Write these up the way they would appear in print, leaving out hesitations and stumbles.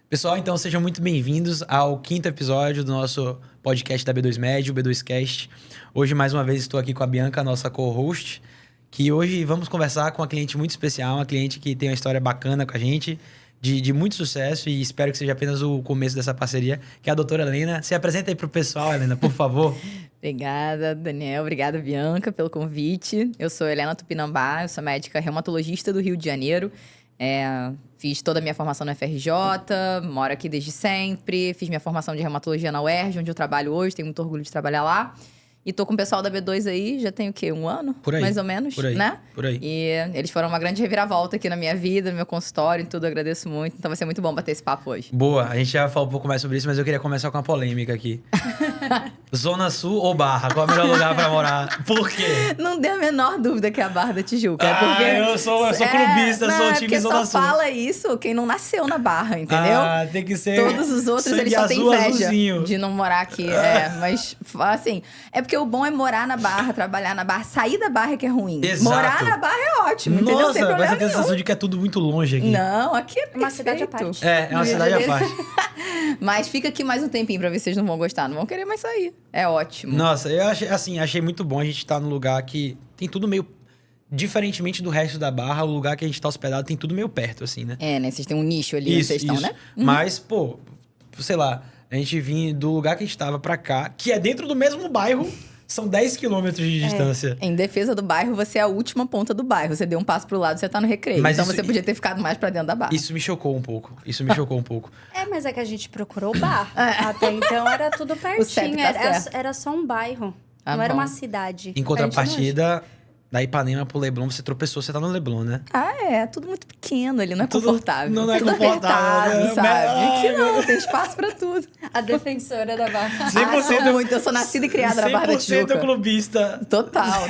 Pessoal, então sejam muito bem-vindos ao 5º episódio do nosso podcast da B2 Med, o B2Cast. Hoje, mais uma vez, estou aqui com a Bianca, nossa co-host, que hoje vamos conversar com uma cliente muito especial, uma cliente que tem uma história bacana com a gente, de muito sucesso, e espero que seja apenas o começo dessa parceria, que é a doutora Helena. Se apresenta aí para o pessoal, Helena, por favor. Obrigada, Daniel. Obrigada, Bianca, pelo convite. Eu sou Helena Tupinambá, eu sou médica reumatologista do Rio de Janeiro. Fiz toda a minha formação no FRJ, moro aqui desde sempre. Fiz minha formação de reumatologia na UERJ, onde eu trabalho hoje. Tenho muito orgulho de trabalhar lá. E tô com o pessoal da B2 aí, já tem o quê? 1 ano? Por aí. Mais ou menos, por aí, né? Por aí. E eles foram uma grande reviravolta aqui na minha vida, no meu consultório e tudo. Eu agradeço muito. Então vai ser muito bom bater esse papo hoje. Boa, a gente já falou um pouco mais sobre isso, mas eu queria começar com uma polêmica aqui. Zona Sul ou Barra? Qual é o melhor lugar pra morar? Por quê? Não dê a menor dúvida que é a Barra da Tijuca. É porque eu sou clubista, sou time Zona Sul. Só fala isso quem não nasceu na Barra, entendeu? Tem que ser. Todos os outros, eles só têm inveja de não morar aqui. Mas, assim, é porque o bom é morar na Barra, trabalhar na Barra. Sair da Barra é que é ruim. Exato. Morar na Barra é ótimo, entendeu? Não tem Nossa, problema mas você tem a sensação de que é tudo muito longe aqui. Não, aqui é uma cidade à parte. É uma cidade à parte. Mas fica aqui mais um tempinho pra ver se vocês não vão gostar. Não vão querer mais sair. É ótimo. Nossa, eu achei muito bom a gente estar num lugar que tem tudo meio... Diferentemente do resto da Barra, o lugar que a gente tá hospedado tem tudo meio perto, assim, né? Né? Vocês têm um nicho ali onde vocês estão, né? Mas, pô, sei lá, a gente vinha do lugar que a gente tava pra cá, que é dentro do mesmo bairro... São 10 quilômetros de distância. Em defesa do bairro, você é a última ponta do bairro. Você deu um passo pro lado, você tá no Recreio. Mas então você podia ter ficado mais pra dentro da Barra. Isso me chocou um pouco. Mas é que a gente procurou o bar. Até então era tudo pertinho. Era só um bairro. Não era uma cidade. Em contrapartida, da Ipanema pro Leblon, você tropeçou, você tá no Leblon, né? Tudo muito pequeno ali, não é confortável. Não é tudo confortável, apertado, sabe? Que não, tem espaço pra tudo. A defensora da Barra. 100% muito. Eu sou nascida e criada na Barra da Tijuca. 100% clubista. Total.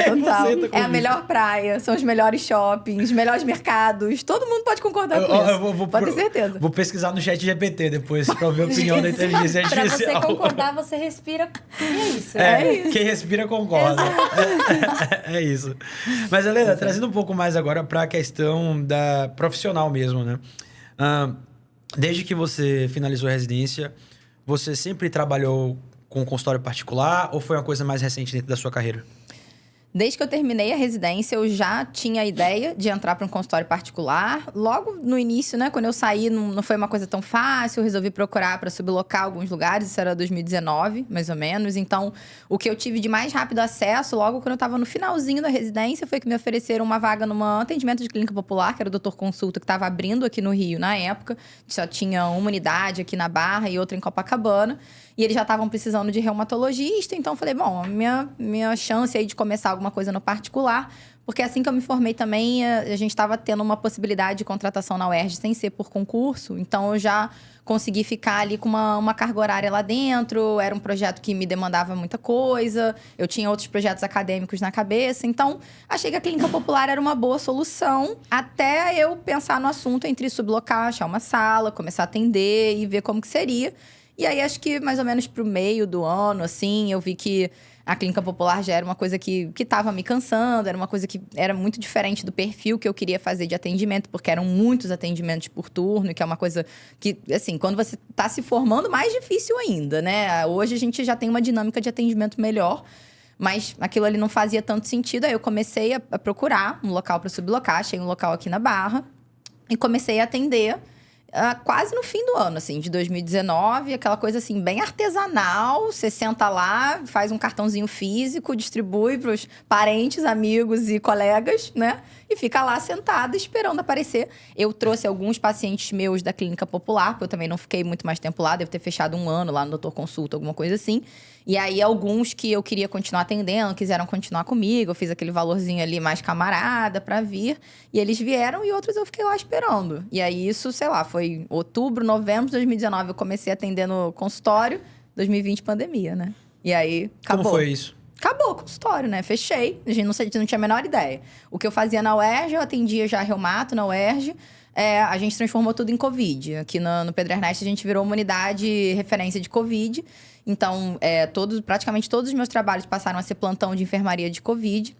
É a melhor praia, são os melhores shoppings, os melhores mercados. Todo mundo pode concordar com isso. Pode ter certeza. Vou pesquisar no chat GPT depois pra ouvir a opinião da inteligência artificial. Pra você concordar, você respira. E é isso. É isso. Quem respira concorda. É isso. Mas, Helena, trazendo um pouco mais agora para a questão da profissional mesmo, né? Desde que você finalizou a residência, você sempre trabalhou com consultório particular ou foi uma coisa mais recente dentro da sua carreira? Desde que eu terminei a residência, eu já tinha a ideia de entrar para um consultório particular. Logo no início, né, quando eu saí, não foi uma coisa tão fácil. Eu resolvi procurar para sublocar alguns lugares. Isso era 2019, mais ou menos. Então, o que eu tive de mais rápido acesso, logo quando eu estava no finalzinho da residência, foi que me ofereceram uma vaga num atendimento de clínica popular, que era o Doutor Consulta, que estava abrindo aqui no Rio na época. Só tinha uma unidade aqui na Barra e outra em Copacabana. E eles já estavam precisando de reumatologista, então eu falei, bom, a minha chance aí de começar alguma coisa no particular, porque assim que eu me formei também, a gente estava tendo uma possibilidade de contratação na UERJ sem ser por concurso, então eu já consegui ficar ali com uma carga horária lá dentro, era um projeto que me demandava muita coisa, eu tinha outros projetos acadêmicos na cabeça, então achei que a clínica popular era uma boa solução, até eu pensar no assunto entre sublocar, achar uma sala, começar a atender e ver como que seria. E aí, acho que mais ou menos pro meio do ano, assim, eu vi que a clínica popular já era uma coisa que tava me cansando, era uma coisa que era muito diferente do perfil que eu queria fazer de atendimento, porque eram muitos atendimentos por turno, que é uma coisa que, assim, quando você tá se formando, mais difícil ainda, né? Hoje a gente já tem uma dinâmica de atendimento melhor, mas aquilo ali não fazia tanto sentido. Aí eu comecei a procurar um local para sublocar, achei um local aqui na Barra e comecei a atender. Quase no fim do ano, assim, de 2019, aquela coisa assim, bem artesanal. Você senta lá, faz um cartãozinho físico, distribui para os parentes, amigos e colegas, né? E fica lá sentada esperando aparecer. Eu trouxe alguns pacientes meus da clínica popular, porque eu também não fiquei muito mais tempo lá, devo ter fechado 1 ano lá no Doutor Consulta, alguma coisa assim. E aí, alguns que eu queria continuar atendendo, quiseram continuar comigo. Eu fiz aquele valorzinho ali mais camarada pra vir. E eles vieram e outros eu fiquei lá esperando. E aí, isso, sei lá, foi outubro, novembro de 2019. Eu comecei a atender no consultório. 2020, pandemia, né? E aí, acabou. Como foi isso? Acabou o consultório, né? Fechei. A gente não tinha a menor ideia. O que eu fazia na UERJ, eu atendia já reumato na UERJ. A gente transformou tudo em Covid. Aqui no Pedro Ernesto, a gente virou uma unidade referência de Covid. Então, praticamente todos os meus trabalhos passaram a ser plantão de enfermaria de Covid.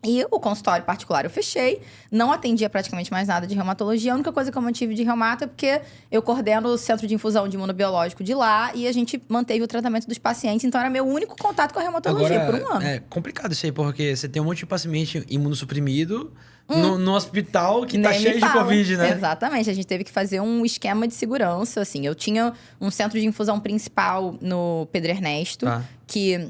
E o consultório particular eu fechei, não atendia praticamente mais nada de reumatologia. A única coisa que eu mantive de reumato é porque eu coordeno o centro de infusão de imunobiológico de lá e a gente manteve o tratamento dos pacientes. Então, era meu único contato com a reumatologia por um ano. É complicado isso aí, porque você tem um monte de paciente imunossuprimido no hospital que tá cheio de Covid, né? Exatamente. A gente teve que fazer um esquema de segurança, assim. Eu tinha um centro de infusão principal no Pedro Ernesto, que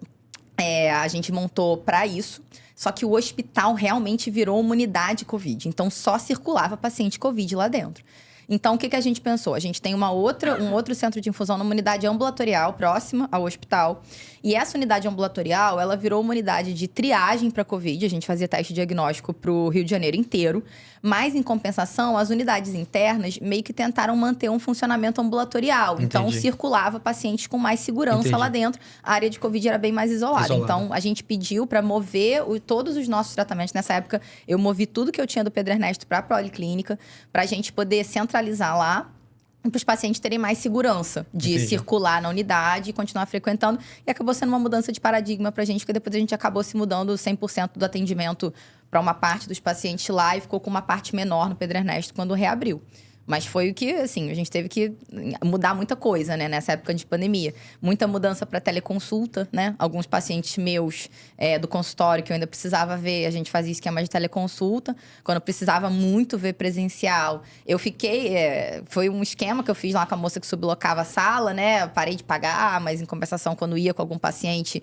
a gente montou para isso. Só que o hospital realmente virou uma unidade Covid. Então, só circulava paciente Covid lá dentro. Então, o que a gente pensou? A gente tem um outro centro de infusão numa unidade ambulatorial próxima ao hospital. E essa unidade ambulatorial, ela virou uma unidade de triagem para Covid. A gente fazia teste diagnóstico para o Rio de Janeiro inteiro. Mas, em compensação, as unidades internas meio que tentaram manter um funcionamento ambulatorial. Entendi. Então, circulava pacientes com mais segurança lá dentro. A área de Covid era bem mais isolada. Então, a gente pediu para mover todos os nossos tratamentos. Nessa época, eu movi tudo que eu tinha do Pedro Ernesto para a Policlínica, para a gente poder centralizar lá, para os pacientes terem mais segurança de circular na unidade e continuar frequentando. E acabou sendo uma mudança de paradigma para a gente, porque depois a gente acabou se mudando 100% do atendimento para uma parte dos pacientes lá e ficou com uma parte menor no Pedro Ernesto quando reabriu. Mas foi o que, assim, a gente teve que mudar muita coisa, né? Nessa época de pandemia. Muita mudança para teleconsulta, né? Alguns pacientes meus do consultório que eu ainda precisava ver, a gente fazia esquema de teleconsulta. Quando eu precisava muito ver presencial, eu fiquei... foi um esquema que eu fiz lá com a moça que sublocava a sala, né? Eu parei de pagar, mas em compensação, quando ia com algum paciente,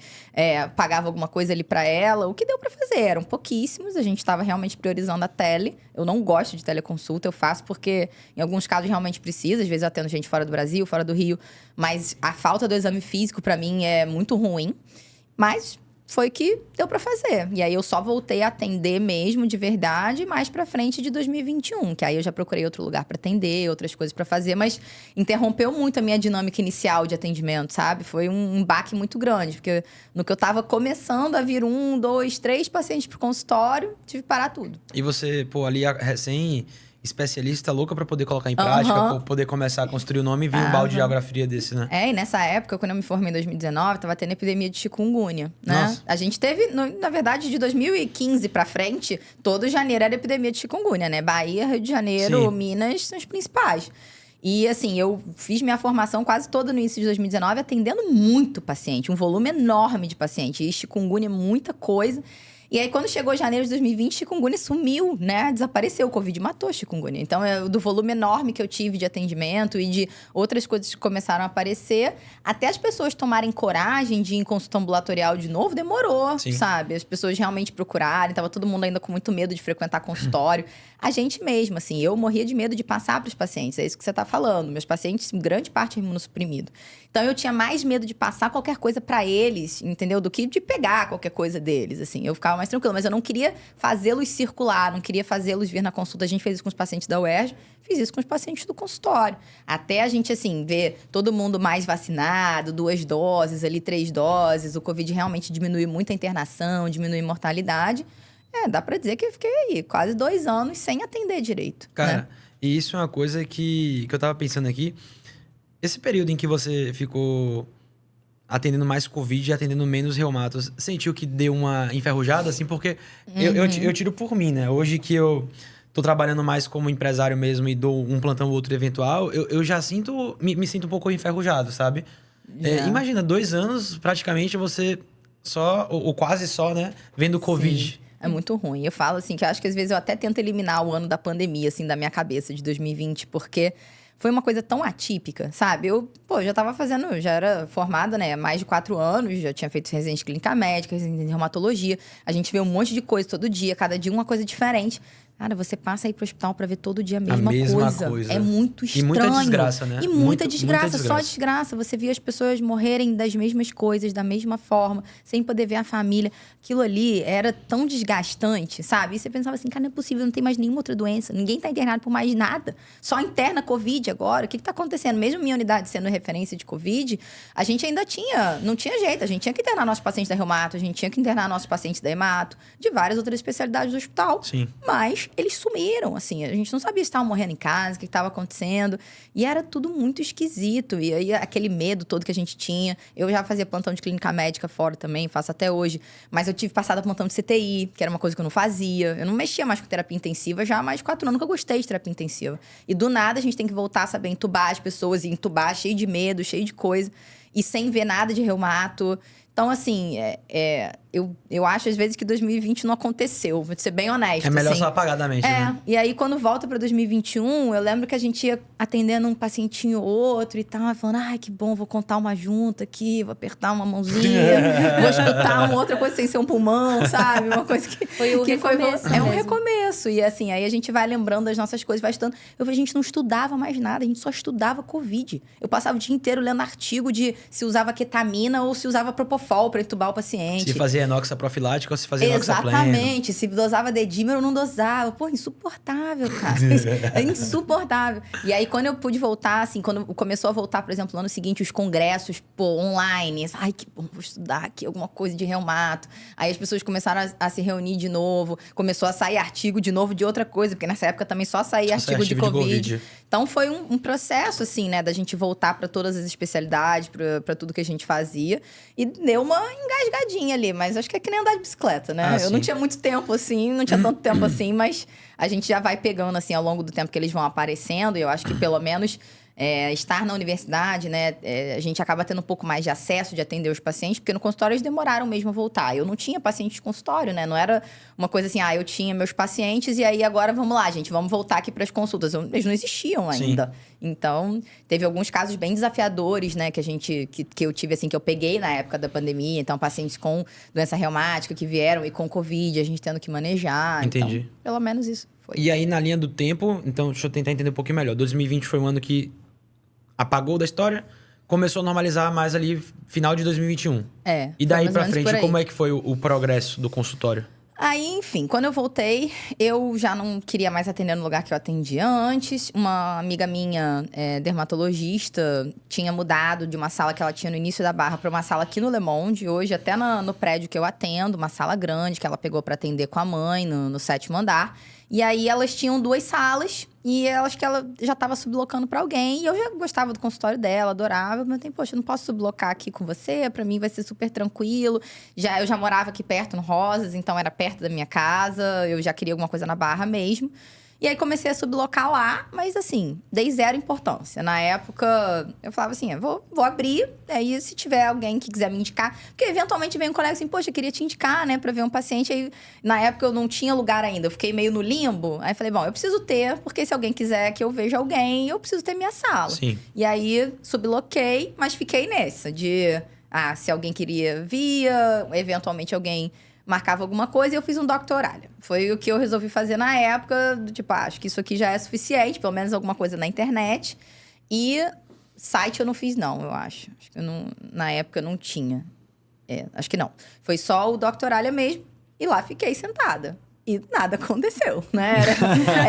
pagava alguma coisa ali para ela. O que deu para fazer? Eram pouquíssimos, a gente estava realmente priorizando a tele. Eu não gosto de teleconsulta, eu faço porque... Em alguns casos, realmente precisa. Às vezes, eu atendo gente fora do Brasil, fora do Rio. Mas a falta do exame físico, para mim, é muito ruim. Mas foi o que deu para fazer. E aí, eu só voltei a atender mesmo, de verdade, mais para frente de 2021. Que aí, eu já procurei outro lugar para atender, outras coisas para fazer. Mas interrompeu muito a minha dinâmica inicial de atendimento, sabe? Foi um baque muito grande. Porque no que eu tava começando a vir 1, 2, 3 pacientes pro consultório, tive que parar tudo. E você, ali recém... especialista louca pra poder colocar em prática, pra poder começar a construir o nome e vir um balde de água fria desse, né? E nessa época, quando eu me formei em 2019, tava tendo epidemia de chikungunya, né? Nossa. A gente teve, na verdade, de 2015 pra frente, todo janeiro era epidemia de chikungunya, né? Bahia, Rio de Janeiro, Sim. Minas são os principais. E, assim, eu fiz minha formação quase toda no início de 2019, atendendo muito paciente, um volume enorme de paciente. E chikungunya, muita coisa. E aí, quando chegou janeiro de 2020, chikungunya sumiu, né? Desapareceu, o Covid matou chikungunya. Então, do volume enorme que eu tive de atendimento e de outras coisas que começaram a aparecer, até as pessoas tomarem coragem de ir em consulta ambulatorial de novo, demorou, sabe? As pessoas realmente procurarem, tava todo mundo ainda com muito medo de frequentar consultório. A gente mesmo, assim, eu morria de medo de passar para os pacientes, é isso que você tá falando. Meus pacientes, grande parte é imunossuprimido. Então, eu tinha mais medo de passar qualquer coisa para eles, entendeu? Do que de pegar qualquer coisa deles, assim. Eu ficava mais tranquila, mas eu não queria fazê-los circular, não queria fazê-los vir na consulta. A gente fez isso com os pacientes da UERJ, fiz isso com os pacientes do consultório. Até a gente, assim, ver todo mundo mais vacinado, 2 doses ali, 3 doses, o Covid realmente diminui muito a internação, diminui a mortalidade. Dá pra dizer que eu fiquei aí quase 2 anos sem atender direito. Cara, né? E isso é uma coisa que eu tava pensando aqui. Esse período em que você ficou atendendo mais Covid e atendendo menos reumatos, sentiu que deu uma enferrujada, assim? Porque eu tiro por mim, né? Hoje que eu tô trabalhando mais como empresário mesmo e dou um plantão ou outro eventual, eu já sinto, me sinto um pouco enferrujado, sabe? Imagina, 2 anos, praticamente, você só, ou quase só, né? Vendo Covid. Sim. É muito ruim. Eu falo assim, que eu acho que às vezes eu até tento eliminar o ano da pandemia, assim, da minha cabeça, de 2020, porque foi uma coisa tão atípica, sabe? Eu já tava fazendo, já era formada, né, há mais de 4 anos, já tinha feito residência de clínica médica, residência de reumatologia. A gente vê um monte de coisa todo dia, cada dia uma coisa diferente. Cara, você passa aí pro hospital pra ver todo dia a mesma coisa. É muito estranho. E muita desgraça, né? E muita desgraça, só desgraça. Você via as pessoas morrerem das mesmas coisas, da mesma forma, sem poder ver a família. Aquilo ali era tão desgastante, sabe? E você pensava assim, cara, não é possível, não tem mais nenhuma outra doença. Ninguém tá internado por mais nada. Só interna Covid agora. O que tá acontecendo? Mesmo minha unidade sendo referência de Covid, a gente ainda não tinha jeito. A gente tinha que internar nossos pacientes da reumato, a gente tinha que internar nossos pacientes da hemato, de várias outras especialidades do hospital. Sim. Mas eles sumiram, assim. A gente não sabia se estavam morrendo em casa, o que estava acontecendo. E era tudo muito esquisito. E aí, aquele medo todo que a gente tinha. Eu já fazia plantão de clínica médica fora também, faço até hoje. Mas eu tive passado plantão de CTI, que era uma coisa que eu não fazia. Eu não mexia mais com terapia intensiva já há mais de 4 anos. Nunca gostei de terapia intensiva. E do nada, a gente tem que voltar a saber entubar as pessoas. E entubar cheio de medo, cheio de coisa. E sem ver nada de reumato. Então, assim, eu acho às vezes que 2020 não aconteceu, vou ser bem honesta. É melhor assim. só apagar da mente, né? E aí, quando volta pra 2021, eu lembro que a gente ia atendendo um pacientinho ou outro e tal, falando, ai, que bom, vou contar uma junta aqui, vou apertar uma mãozinha, vou escutar uma outra coisa sem ser um pulmão, sabe? Uma coisa que foi o recomeço. É um recomeço. E assim, aí a gente vai lembrando das nossas coisas, vai estudando. A gente não estudava mais nada, a gente só estudava Covid. Eu passava o dia inteiro lendo artigo de se usava ketamina ou se usava propofol pra entubar o paciente. Se fazia inoxa profilática ou se fazia inoxa pleno. Exatamente. Se dosava dedímero ou não dosava. Pô, insuportável, cara. É insuportável. E aí, quando eu pude voltar, assim, quando começou a voltar, por exemplo, no ano seguinte, os congressos, online. Ai, que bom, vou estudar aqui alguma coisa de reumato. Aí as pessoas começaram a se reunir de novo. Começou a sair artigo de novo de outra coisa, porque nessa época também só saía artigo de COVID. Então, foi um processo, assim, né, da gente voltar para todas as especialidades, para tudo que a gente fazia. E deu uma engasgadinha ali, mas acho que é que nem andar de bicicleta, né? Eu não tinha muito tempo, assim, não tinha tanto tempo assim, mas a gente já vai pegando, assim, ao longo do tempo que eles vão aparecendo. E eu acho que, pelo menos, estar na universidade, né? A gente acaba tendo um pouco mais de acesso de atender os pacientes, porque no consultório eles demoraram mesmo a voltar. Eu não tinha paciente de consultório, né? Não era uma coisa assim, eu tinha meus pacientes e aí agora vamos lá, gente, vamos voltar aqui para as consultas. Eles não existiam ainda. Sim. Então, teve alguns casos bem desafiadores, né? Que eu tive, assim, que eu peguei na época da pandemia. Então, pacientes com doença reumática que vieram e com Covid, a gente tendo que manejar. Entendi. Então, pelo menos isso foi. E aí, na linha do tempo, então, deixa eu tentar entender um pouquinho melhor. 2020 foi um ano que apagou da história, começou a normalizar mais ali final de 2021. E daí pra frente, como é que foi o progresso do consultório? Aí, enfim, quando eu voltei, eu já não queria mais atender no lugar que eu atendia antes. Uma amiga minha, dermatologista, tinha mudado de uma sala que ela tinha no início da Barra para uma sala aqui no Le Monde. Hoje, até no prédio que eu atendo, uma sala grande que ela pegou para atender com a mãe no 7º andar. E aí, elas tinham 2 salas e acho que ela já estava sublocando para alguém. E eu já gostava do consultório dela, adorava. Mas eu poxa, eu não posso sublocar aqui com você, para mim vai ser super tranquilo. Eu já morava aqui perto, no Rosas, então era perto da minha casa. Eu já queria alguma coisa na Barra mesmo. E aí, comecei a sublocar lá, mas assim, dei 0 importância. Na época, eu falava assim, vou abrir, aí se tiver alguém que quiser me indicar... Porque, eventualmente, vem um colega assim, poxa, eu queria te indicar, né, pra ver um paciente. Aí, na época, eu não tinha lugar ainda, eu fiquei meio no limbo. Aí, falei, bom, eu preciso ter, porque se alguém quiser que eu veja alguém, eu preciso ter minha sala. Sim. E aí, subloquei, mas fiquei nessa, de... se alguém queria, via, eventualmente alguém... marcava alguma coisa e eu fiz um doctoralho. Foi o que eu resolvi fazer na época, tipo, acho que isso aqui já é suficiente, pelo menos alguma coisa na internet. E site eu não fiz, não, eu acho. Acho que na época eu não tinha. Acho que não. Foi só o doctoralho mesmo e lá fiquei sentada. E nada aconteceu, né?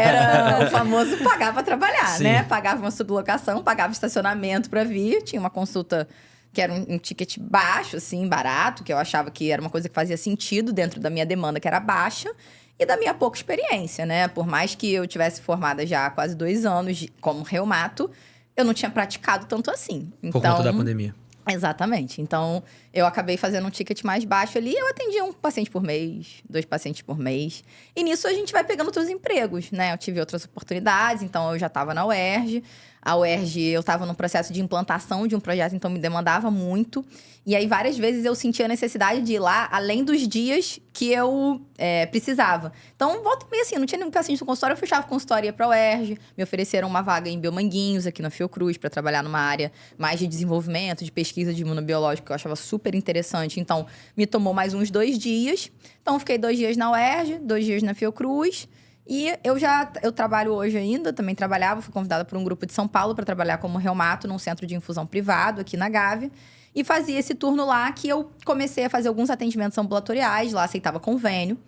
Era o famoso pagar pra trabalhar, Sim. né? Pagava uma sublocação, pagava estacionamento pra vir, tinha uma consulta... que era um ticket baixo, assim, barato, que eu achava que era uma coisa que fazia sentido dentro da minha demanda, que era baixa, e da minha pouca experiência, né? Por mais que eu tivesse formada já há quase 2 anos como reumato, eu não tinha praticado tanto assim. Por conta da pandemia. Exatamente. Então, eu acabei fazendo um ticket mais baixo ali. Eu atendia um paciente por mês, 2 pacientes por mês. E nisso, a gente vai pegando outros empregos, né? Eu tive outras oportunidades, então eu já estava na UERJ. A UERJ, eu estava num processo de implantação de um projeto, então me demandava muito. E aí, várias vezes, eu sentia a necessidade de ir lá, além dos dias que eu precisava. Então, volta e meia, assim, não tinha nenhum paciente no consultório, eu fechava o consultório e ia pra UERJ. Me ofereceram uma vaga em Biomanguinhos, aqui na Fiocruz, para trabalhar numa área mais de desenvolvimento, de pesquisa de imunobiológico, que eu achava super interessante. Então, me tomou mais uns 2 dias. Então, fiquei 2 dias na UERJ, 2 dias na Fiocruz. E eu trabalho hoje ainda, também trabalhava, fui convidada por um grupo de São Paulo para trabalhar como reumato num centro de infusão privado aqui na Gávea. E fazia esse turno lá que eu comecei a fazer alguns atendimentos ambulatoriais, lá aceitava convênio,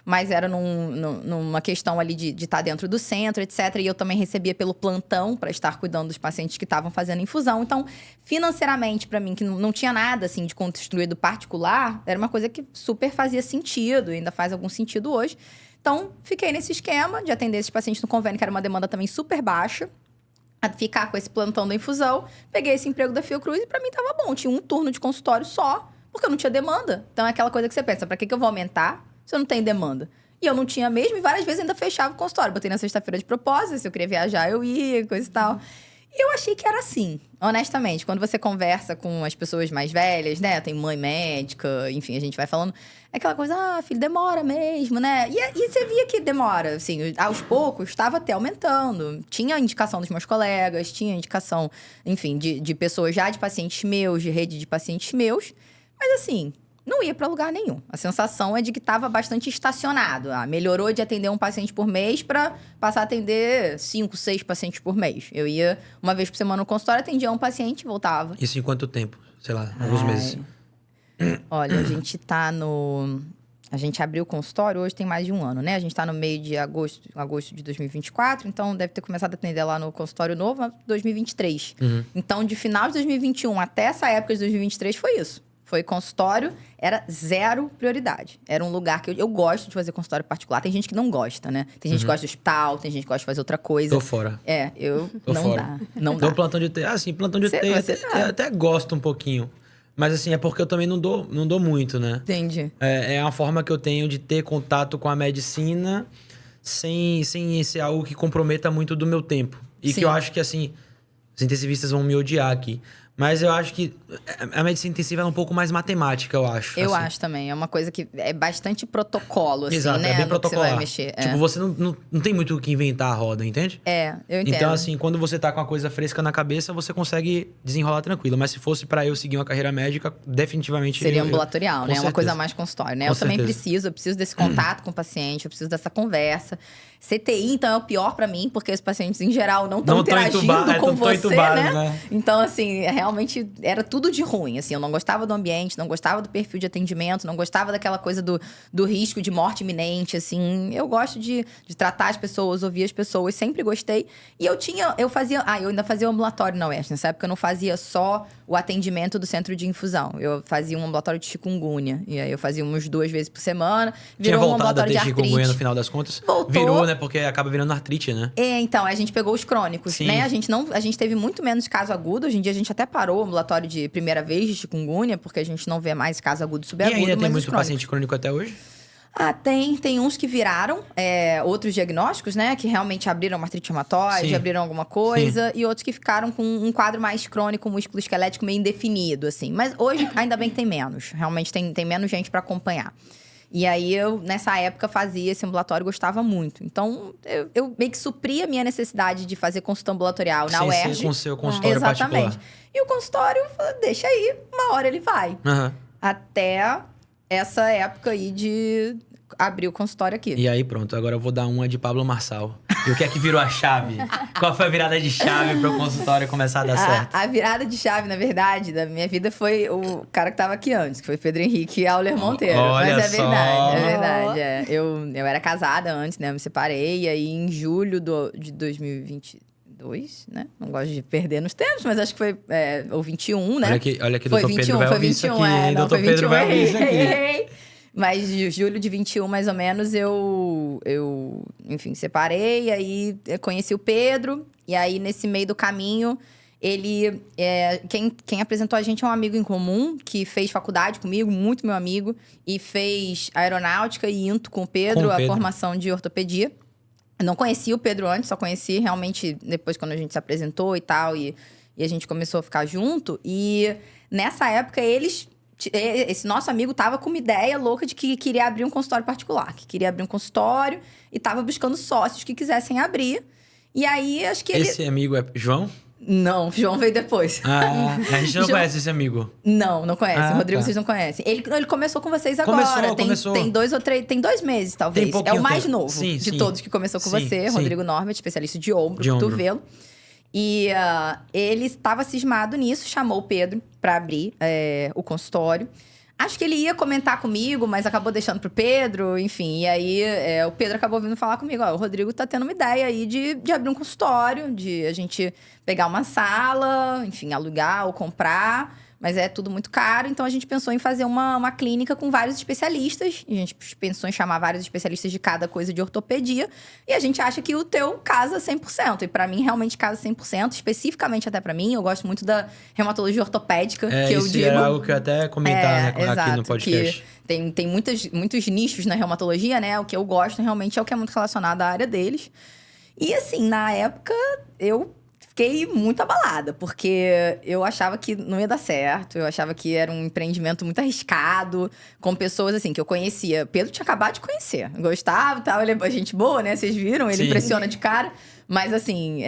mas era numa questão ali de estar dentro do centro, etc. E eu também recebia pelo plantão para estar cuidando dos pacientes que estavam fazendo infusão. Então, financeiramente, para mim, que não tinha nada assim de construído particular, era uma coisa que super fazia sentido, ainda faz algum sentido hoje. Então, fiquei nesse esquema de atender esses pacientes no convênio, que era uma demanda também super baixa. A ficar com esse plantão da infusão. Peguei esse emprego da Fiocruz e pra mim tava bom. Tinha um turno de consultório só, porque eu não tinha demanda. Então, é aquela coisa que você pensa, pra que eu vou aumentar se eu não tenho demanda? E eu não tinha mesmo, e várias vezes ainda fechava o consultório. Botei na sexta-feira de propósito, se eu queria viajar, eu ia, coisa e tal. E eu achei que era assim, honestamente. Quando você conversa com as pessoas mais velhas, né? Tem mãe médica, enfim, a gente vai falando. É aquela coisa, filho, demora mesmo, né? E você via que demora, assim, aos poucos, estava até aumentando. Tinha indicação dos meus colegas, tinha indicação, enfim, de pessoas já de pacientes meus, de rede de pacientes meus. Mas assim, não ia para lugar nenhum. A sensação é de que estava bastante estacionado. Melhorou de atender um paciente por mês para passar a atender 5, 6 pacientes por mês. Eu ia uma vez por semana no consultório, atendia um paciente e voltava. Isso em quanto tempo? Sei lá, alguns meses. Olha, a gente tá no... A gente abriu o consultório, hoje tem mais de um ano, né? A gente tá no meio de agosto de 2024, então deve ter começado a atender lá no consultório novo em 2023. Então, de final de 2021 até essa época de 2023, foi isso. Foi consultório, era 0 prioridade. Era um lugar que eu gosto de fazer consultório particular. Tem gente que não gosta, né? Tem gente que gosta de hospital, tem gente que gosta de fazer outra coisa. Tô fora. Tô não fora. Dá. Não então, dá. Plantão de UTI. Plantão de UTI eu até gosto um pouquinho. Mas assim, é porque eu também não dou muito, né? Entendi. É uma forma que eu tenho de ter contato com a medicina sem ser algo que comprometa muito do meu tempo. E que eu acho que, assim, os intensivistas vão me odiar aqui. Mas eu acho que a medicina intensiva é um pouco mais matemática, eu acho. Eu acho também. É uma coisa que é bastante protocolo, assim, exato, né? É bem protocolar. Você vai mexer. Tipo, você não tem muito o que inventar a roda, entende? Eu entendo. Então, assim, quando você tá com a coisa fresca na cabeça, você consegue desenrolar tranquilo. Mas se fosse pra eu seguir uma carreira médica, definitivamente... Seria ambulatorial, né? certeza. Uma coisa mais consultório, né? Com eu certeza. Também preciso desse contato com o paciente, eu preciso dessa conversa. CTI, então, é o pior pra mim, porque os pacientes, em geral, não estão interagindo com você, né? Então, assim, realmente era tudo de ruim, assim. Eu não gostava do ambiente, não gostava do perfil de atendimento, não gostava daquela coisa do risco de morte iminente, assim. Eu gosto de tratar as pessoas, ouvir as pessoas, sempre gostei. E eu ainda fazia o ambulatório na UERJ. Nessa época, eu não fazia só o atendimento do centro de infusão. Eu fazia um ambulatório de chikungunya. E aí, eu fazia umas 2 vezes por semana. Tinha voltado um ambulatório a ter chikungunya no final das contas? Voltou. Virou, né? Porque acaba virando artrite, né? Então, a gente pegou os crônicos, Sim. né? A gente teve muito menos caso agudo. Hoje em dia, a gente até parou o ambulatório de primeira vez de chikungunya, porque a gente não vê mais caso agudo e subagudo. E ainda tem muito paciente crônico até hoje? Tem uns que viraram outros diagnósticos, né? Que realmente abriram uma artrite reumatoide, abriram alguma coisa. Sim. E outros que ficaram com um quadro mais crônico, músculo-esquelético meio indefinido, assim. Mas hoje, ainda bem que tem menos. Realmente tem menos gente para acompanhar. E aí, eu, nessa época, fazia esse ambulatório, gostava muito. Então, eu meio que supria a minha necessidade de fazer consulta ambulatorial na UERJ. Sim, com o seu consultório particular. Exatamente. E o consultório, deixa aí, uma hora ele vai. Até essa época aí de abrir o consultório aqui. E aí, pronto. Agora eu vou dar uma de Pablo Marçal. E o que é que virou a chave? Qual foi a virada de chave para o consultório começar a dar certo? A virada de chave, na verdade, da minha vida foi o cara que tava aqui antes, que foi Pedro Henrique Auler Monteiro. Olha Mas só. É verdade. Eu era casada antes, né? Eu me separei, e aí em julho de 2022, né? Não gosto de perder nos tempos, mas acho que foi ou 21, né? Olha que foi doutor 21, Pedro vai ouvir isso aqui, hein? Doutor Pedro vai ouvir isso aqui. Mas de julho de 21, mais ou menos, eu enfim, separei. Aí eu conheci o Pedro. E aí, nesse meio do caminho, ele... quem apresentou a gente é um amigo em comum, que fez faculdade comigo, muito meu amigo. E fez aeronáutica e INTO com o Pedro, a formação de ortopedia. Eu não conhecia o Pedro antes, só conheci realmente depois quando a gente se apresentou e tal. E a gente começou a ficar junto. E nessa época, esse nosso amigo tava com uma ideia louca de que queria abrir um consultório particular. Que queria abrir um consultório e tava buscando sócios que quisessem abrir. E aí, acho que Esse amigo é João? Não, João veio depois. A gente não conhece esse amigo. Não conhece. O Rodrigo, vocês não conhecem. Ele começou com vocês agora. Começou. Tem 2 ou 3... Tem 2 meses, talvez. É o mais novo de todos que começou com você. Rodrigo Norbert, especialista de ombro, cotovelo. E ele estava cismado nisso, chamou o Pedro para abrir o consultório. Acho que ele ia comentar comigo, mas acabou deixando pro Pedro, enfim. E aí, o Pedro acabou vindo falar comigo. O Rodrigo tá tendo uma ideia aí de abrir um consultório, de a gente pegar uma sala, enfim, alugar ou comprar, mas é tudo muito caro. Então, a gente pensou em fazer uma clínica com vários especialistas. A gente pensou em chamar vários especialistas de cada coisa de ortopedia. E a gente acha que o teu casa 100%. E pra mim, realmente casa 100%. Especificamente até pra mim. Eu gosto muito da reumatologia ortopédica, que eu digo. É algo que eu até comentar, né, exato, aqui no podcast. Tem muitos nichos na reumatologia, né? O que eu gosto realmente é o que é muito relacionado à área deles. E assim, na época, eu fiquei muito abalada, porque eu achava que não ia dar certo, eu achava que era um empreendimento muito arriscado, com pessoas assim, que eu conhecia. Pedro tinha acabado de conhecer, gostava, tal, ele é gente boa, né? Vocês viram, ele impressiona de cara. Mas assim,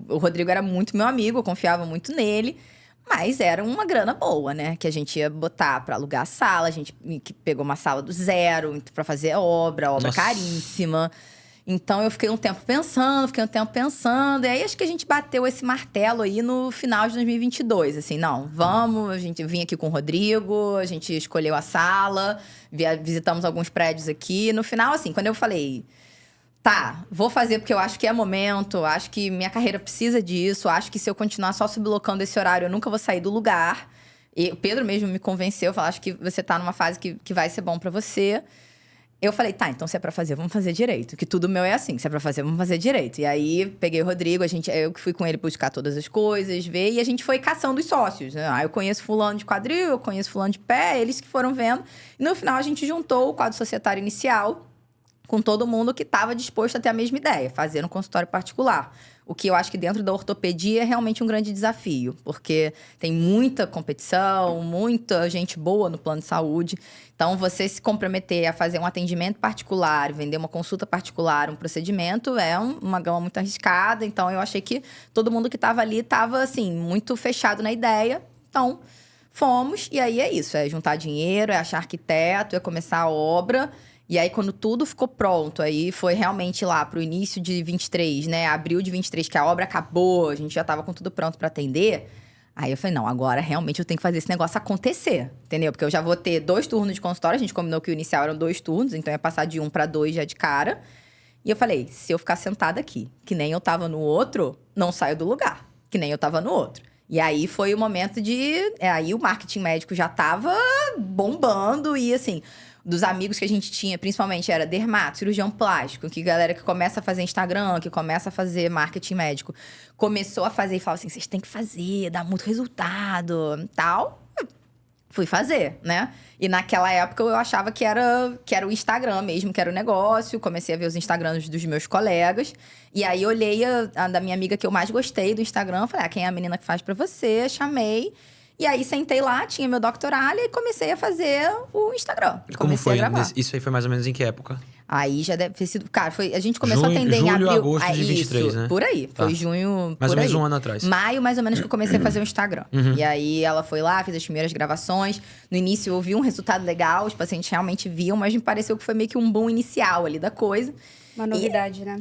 o Rodrigo era muito meu amigo, eu confiava muito nele. Mas era uma grana boa, né? Que a gente ia botar pra alugar a sala, a gente pegou uma sala do zero pra fazer obra Nossa. caríssima. Então, eu fiquei um tempo pensando. E aí, acho que a gente bateu esse martelo aí no final de 2022. Assim, não, vamos. A gente vinha aqui com o Rodrigo, a gente escolheu a sala, visitamos alguns prédios aqui. No final, assim, quando eu falei, tá, vou fazer porque eu acho que é momento, acho que minha carreira precisa disso, acho que se eu continuar só sublocando esse horário, eu nunca vou sair do lugar. E o Pedro mesmo me convenceu, falou, acho que você tá numa fase que vai ser bom pra você. Eu falei, tá, então se é pra fazer, vamos fazer direito. Que tudo meu é assim, se é pra fazer, vamos fazer direito. E aí, peguei o Rodrigo, eu que fui com ele buscar todas as coisas, ver. E a gente foi caçando os sócios, né? Eu conheço fulano de quadril, eu conheço fulano de pé, eles que foram vendo. E no final, a gente juntou o quadro societário inicial com todo mundo que estava disposto a ter a mesma ideia, fazer um consultório particular. O que eu acho que dentro da ortopedia é realmente um grande desafio, porque tem muita competição, muita gente boa no plano de saúde. Então, você se comprometer a fazer um atendimento particular, vender uma consulta particular, um procedimento, é uma gama muito arriscada. Então, eu achei que todo mundo que estava ali estava, assim, muito fechado na ideia. Então, fomos, e aí é isso, é juntar dinheiro, é achar arquiteto, é começar a obra. E aí, quando tudo ficou pronto, aí foi realmente lá pro início de 23, né? Abril de 23, que a obra acabou, a gente já tava com tudo pronto para atender. Aí eu falei, não, agora realmente eu tenho que fazer esse negócio acontecer, entendeu? Porque eu já vou ter 2 turnos de consultório, a gente combinou que o inicial eram 2 turnos, então ia passar de 1 para 2 já de cara. E eu falei, se eu ficar sentada aqui, que nem eu tava no outro, não saio do lugar, que nem eu tava no outro. E aí foi o momento de... aí o marketing médico já tava bombando e assim... dos amigos que a gente tinha, principalmente, era dermato, cirurgião plástico, que galera que começa a fazer Instagram, que começa a fazer marketing médico, começou a fazer e falava assim, vocês têm que fazer, dá muito resultado, tal. Fui fazer, né? E naquela época eu achava que era o Instagram mesmo, que era o negócio. Comecei a ver os Instagrams dos meus colegas. E aí olhei a da minha amiga que eu mais gostei do Instagram, falei, quem é a menina que faz pra você? Chamei. E aí, sentei lá, tinha meu doctoralho e comecei a fazer o Instagram. Como foi? Isso aí foi mais ou menos em que época? Aí já deve ter sido... Cara, a gente começou a atender em abril... Agosto de 23, isso, né? Por aí. Tá. Foi junho, mais ou menos um ano atrás. Maio, mais ou menos, que eu comecei a fazer o Instagram. E aí, ela foi lá, fez as primeiras gravações. No início, eu vi um resultado legal. Os pacientes realmente viam, mas me pareceu que foi meio que um boom inicial ali da coisa. Uma novidade, né?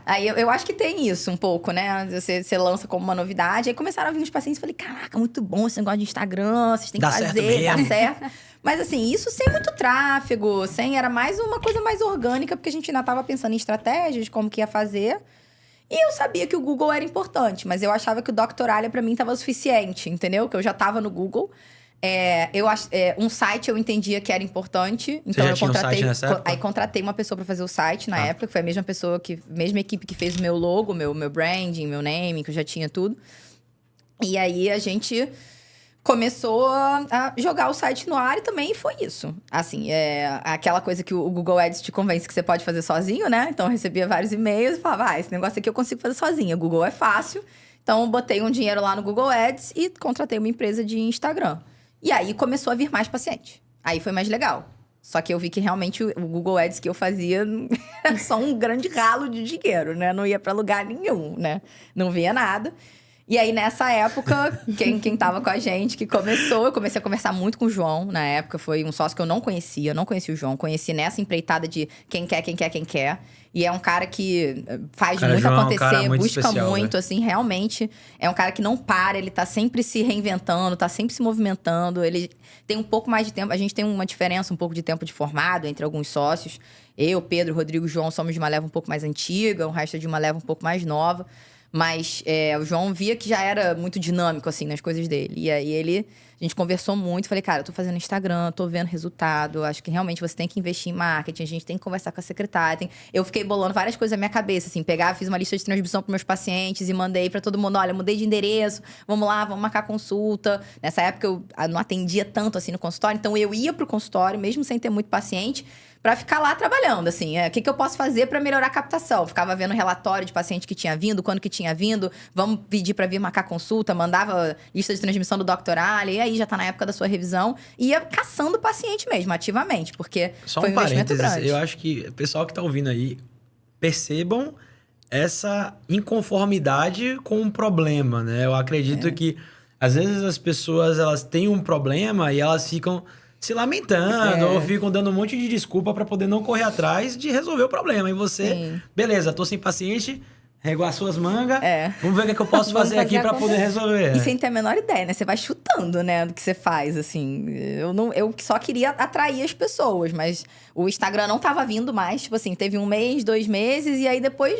Aí eu acho que tem isso um pouco, né? Você lança como uma novidade. Aí começaram a vir os pacientes e falei, caraca, muito bom esse negócio de Instagram, vocês têm que fazer, dá certo. Mas assim, isso sem muito tráfego, era mais uma coisa mais orgânica, porque a gente ainda tava pensando em estratégias, como que ia fazer. E eu sabia que o Google era importante, mas eu achava que o Doctoralia pra mim tava suficiente, entendeu? Que eu já tava no Google. Um site eu entendia que era importante, então Você já eu tinha contratei. Um site nessa época? Aí contratei uma pessoa pra fazer o site na época, que foi a mesma equipe que fez o meu logo, meu branding, meu name, que eu já tinha tudo. E aí a gente começou a jogar o site no ar e também foi isso. Assim, aquela coisa que o Google Ads te convence que você pode fazer sozinho, né? Então eu recebia vários e-mails e falava, esse negócio aqui eu consigo fazer sozinha. O Google é fácil. Então botei um dinheiro lá no Google Ads e contratei uma empresa de Instagram. E aí começou a vir mais paciente. Aí foi mais legal. Só que eu vi que realmente o Google Ads que eu fazia era só um grande ralo de dinheiro, né? Não ia pra lugar nenhum, né? Não via nada. E aí, nessa época, quem tava com a gente, que começou... Eu comecei a conversar muito com o João, na época. Foi um sócio que eu não conhecia o João. Conheci nessa empreitada de quem quer. E é um cara que faz muito João acontecer, é um cara muito busca especial, muito, né? assim, realmente. É um cara que não para, ele tá sempre se reinventando, tá sempre se movimentando. Ele tem um pouco mais de tempo. A gente tem uma diferença, um pouco de tempo de formado entre alguns sócios. Eu, Pedro, Rodrigo e João somos de uma leva um pouco mais antiga, o resto é de uma leva um pouco mais nova. Mas o João via que já era muito dinâmico, assim, nas coisas dele. E aí ele A gente conversou muito, falei, cara, eu tô fazendo Instagram, tô vendo resultado, acho que realmente você tem que investir em marketing, a gente tem que conversar com a secretária. Eu fiquei bolando várias coisas na minha cabeça, assim, fiz uma lista de transmissão pros meus pacientes e mandei pra todo mundo, olha, mudei de endereço, vamos lá, vamos marcar consulta. Nessa época eu não atendia tanto assim no consultório, então eu ia pro consultório, mesmo sem ter muito paciente, pra ficar lá trabalhando, assim. O que eu posso fazer pra melhorar a captação? Ficava vendo relatório de paciente que tinha vindo, quando que tinha vindo, vamos pedir pra vir marcar consulta, mandava lista de transmissão do Dr. Ali, e aí já tá na época da sua revisão. E ia caçando o paciente mesmo, ativamente, porque só foi um investimento grande. Eu acho que o pessoal que tá ouvindo aí, percebam essa inconformidade com um problema, né? Eu acredito que, às vezes, as pessoas, elas têm um problema e elas ficam se lamentando ou ficam dando um monte de desculpa para poder não correr atrás de resolver o problema. E você, beleza, tô sem paciente, reguar suas mangas, vamos ver o que eu posso fazer aqui para poder resolver. E sem ter a menor ideia, né? Você vai chutando, né, do que você faz, assim. Eu só queria atrair as pessoas, mas o Instagram não tava vindo mais. Tipo assim, teve 1 mês, 2 meses, e aí depois